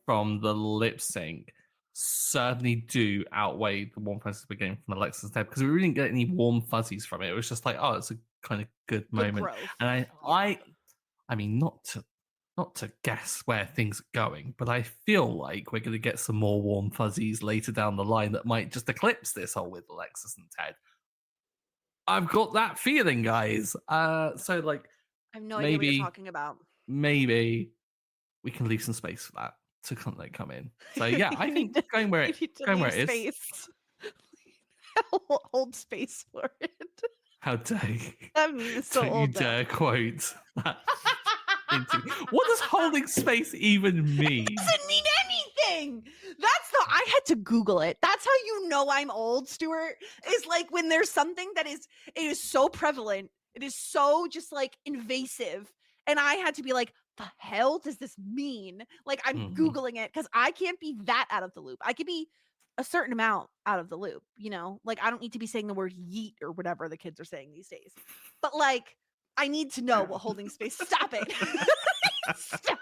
Speaker 3: from the lip sync certainly do outweigh the warm fuzzies we're getting from Alexis Ted, because we really didn't get any warm fuzzies from it. It was just like, oh, it's a kind of good
Speaker 2: Good
Speaker 3: moment.
Speaker 2: growth.
Speaker 3: And I mean, not to guess where things are going, but I feel like we're going to get some more warm fuzzies later down the line that might just eclipse this whole with Alexis and Ted. I've got that feeling, guys. So like,
Speaker 2: I have no idea what you're talking about.
Speaker 3: maybe we can leave some space for that to come in. So yeah, I think going where it is.
Speaker 2: Space. Hold space for it.
Speaker 3: How dare you?
Speaker 2: That meme is so
Speaker 3: Don't you
Speaker 2: old.
Speaker 3: dare quote that. What does holding space even mean?
Speaker 2: It doesn't mean anything. I had to Google it. That's how you know I'm old, Stuart. Is like when there's something it is so prevalent, it is so just like invasive, and I had to be like, the hell does this mean? Like I'm Googling it because I can't be that out of the loop. I could be a certain amount out of the loop, like I don't need to be saying the word yeet or whatever the kids are saying these days, but like I need to know what holding space. Stop it. Stop.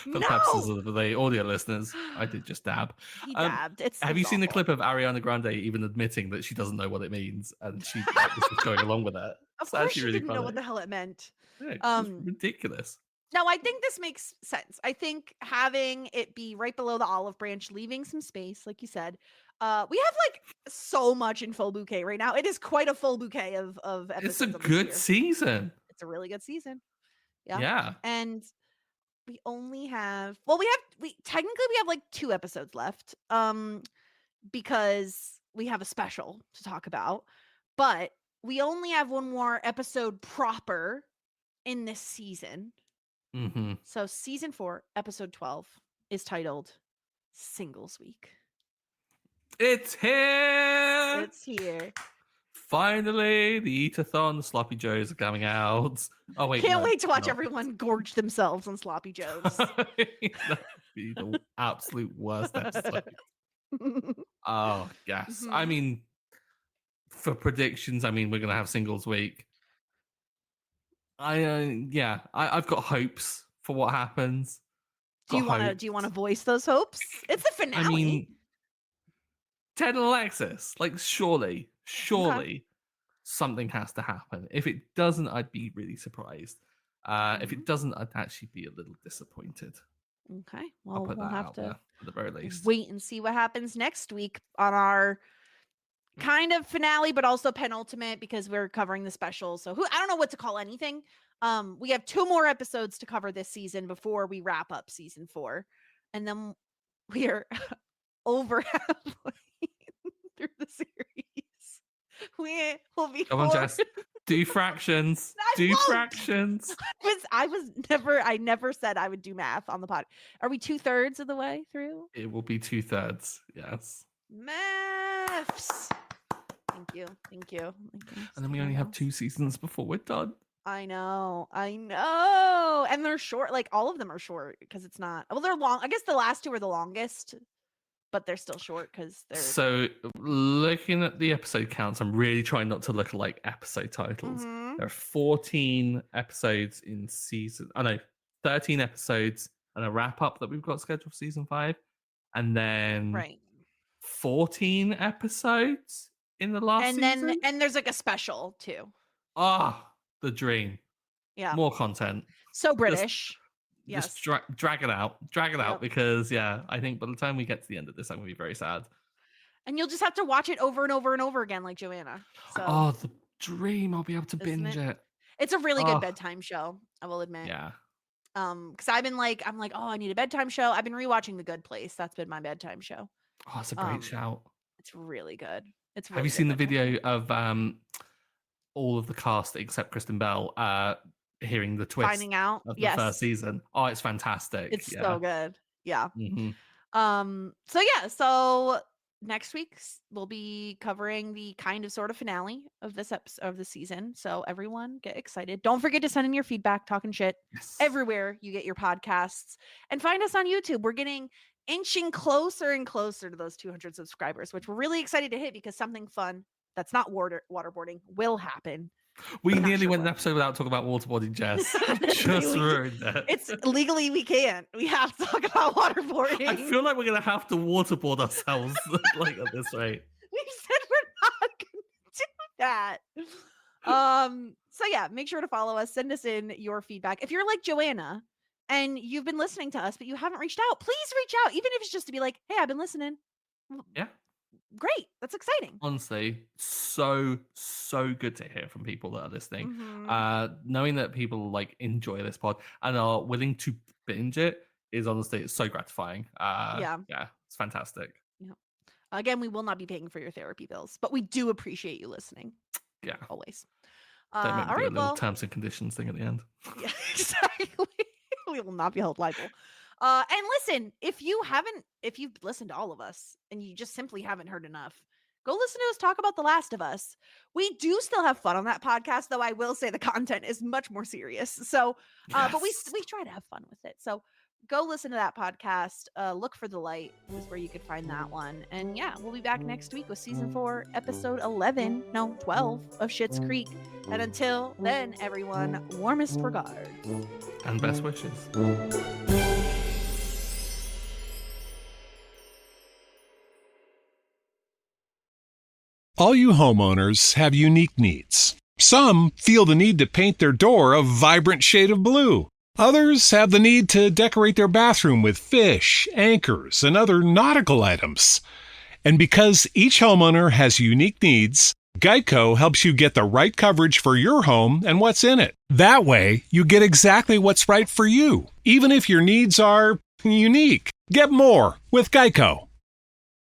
Speaker 3: For the purposes of the audio listeners, I did just dab.
Speaker 2: He dabbed.
Speaker 3: Have you seen the clip of Ariana Grande even admitting that she doesn't know what it means and she was just going along with it?
Speaker 2: Of course, she didn't know what the hell it meant.
Speaker 3: Yeah, it's ridiculous.
Speaker 2: No, I think this makes sense. I think having it be right below the olive branch, leaving some space, like you said. We have like so much in full bouquet right now. It is quite a full bouquet of episodes.
Speaker 3: It's a good season.
Speaker 2: It's a really good season. Yeah.
Speaker 3: Yeah.
Speaker 2: And we only have we technically have like 2 episodes left. Because we have a special to talk about, but we only have one more episode proper in this season. So season 4, episode 12 is titled Singles Week.
Speaker 3: It's here.
Speaker 2: It's here.
Speaker 3: Finally, the Eatathon, the Sloppy Joes are coming out. Oh wait,
Speaker 2: can't wait to watch everyone gorge themselves on Sloppy Joes.
Speaker 3: That'd be the absolute worst episode. Oh yes, I mean, for predictions, I mean we're gonna have Singles Week. I've got hopes for what happens.
Speaker 2: Do you want to voice those hopes? It's the finale.
Speaker 3: I mean, Ted and Alexis, like surely something has to happen. If it doesn't, I'd be really surprised. If it doesn't, I'd actually be a little disappointed.
Speaker 2: Okay, well, we'll have to
Speaker 3: at the very least
Speaker 2: wait and see what happens next week on our kind of finale, but also penultimate, because we're covering the special. So I don't know what to call anything. We have 2 more episodes to cover this season before we wrap up season 4, and then we are over halfway through the series. We will be.
Speaker 3: Come on, Jess. Do fractions. Fractions.
Speaker 2: I never said I would do math on the pod. Are we 2/3 of the way through?
Speaker 3: It will be 2/3. Yes.
Speaker 2: Maths. Thank you.
Speaker 3: And then we only have 2 seasons before we're done.
Speaker 2: I know. And they're short. Like all of them are short because it's not. Well, they're long. I guess the last 2 are the longest, but they're still short because they're.
Speaker 3: So looking at the episode counts, I'm really trying not to look at like episode titles. There are 14 episodes in season. 13 episodes and a wrap up that we've got scheduled for season 5, and then 14 episodes in the last season.
Speaker 2: And there's like a special too.
Speaker 3: The dream.
Speaker 2: Yeah.
Speaker 3: More content.
Speaker 2: So British.
Speaker 3: Just drag it out. Because I think by the time we get to the end of this, I'm gonna be very sad.
Speaker 2: And you'll just have to watch it over and over and over again, like Joanna. So,
Speaker 3: the dream! I'll be able to binge it.
Speaker 2: It's a really good bedtime show, I will admit.
Speaker 3: Yeah.
Speaker 2: Because I'm like, oh, I need a bedtime show. I've been rewatching The Good Place. That's been my bedtime show.
Speaker 3: Oh, it's a great shout.
Speaker 2: It's really good.
Speaker 3: Have you seen the video of all of the cast except Kristen Bell hearing the twist
Speaker 2: finding out
Speaker 3: of the first season? Oh, it's fantastic.
Speaker 2: It's so good. Yeah.
Speaker 3: Mm-hmm.
Speaker 2: So next week we'll be covering the kind of sort of finale of this episode of the season. So everyone get excited. Don't forget to send in your feedback, talking shit everywhere you get your podcasts, and find us on YouTube. We're getting inching closer and closer to those 200 subscribers, which we're really excited to hit because something fun that's not waterboarding will happen.
Speaker 3: We nearly went an episode without talking about waterboarding, Jess. Just ruined that.
Speaker 2: It's legally we can't. We have to talk about waterboarding.
Speaker 3: I feel like we're gonna have to waterboard ourselves like at this rate.
Speaker 2: We said we're not gonna do that. So yeah, make sure to follow us. Send us in your feedback. If you're like Joanna and you've been listening to us, but you haven't reached out, please reach out. Even if it's just to be like, hey, I've been listening.
Speaker 3: Yeah.
Speaker 2: Great. That's exciting.
Speaker 3: Honestly, so good to hear from people that are listening.
Speaker 2: Mhm.
Speaker 3: Knowing that people like enjoy this pod and are willing to binge it is honestly, it's so gratifying.
Speaker 2: Yeah.
Speaker 3: It's fantastic.
Speaker 2: Again, we will not be paying for your therapy bills, but we do appreciate you listening.
Speaker 3: Yeah.
Speaker 2: Always.
Speaker 3: Don't make me
Speaker 2: All
Speaker 3: do a
Speaker 2: right,
Speaker 3: little
Speaker 2: well,
Speaker 3: terms and conditions thing at the end.
Speaker 2: yeah, exactly. We will not be held liable. And listen, if you've listened to all of us and you just simply haven't heard enough, go listen to us talk about The Last of Us. We do still have fun on that podcast, though I will say the content is much more serious. So, but we
Speaker 3: Yes.
Speaker 2: try to have fun with it. So go listen to that podcast. Look for The Light is where you could find that one. And yeah, we'll be back next week with season 4, episode 11, no, 12 of Schitt's Creek. And until then, everyone, warmest regards.
Speaker 3: And best wishes.
Speaker 4: All you homeowners have unique needs. Some feel the need to paint their door a vibrant shade of blue. Others have the need to decorate their bathroom with fish, anchors, and other nautical items. And because each homeowner has unique needs, Geico helps you get the right coverage for your home and what's in it. That way, you get exactly what's right for you, even if your needs are unique. Get more with Geico.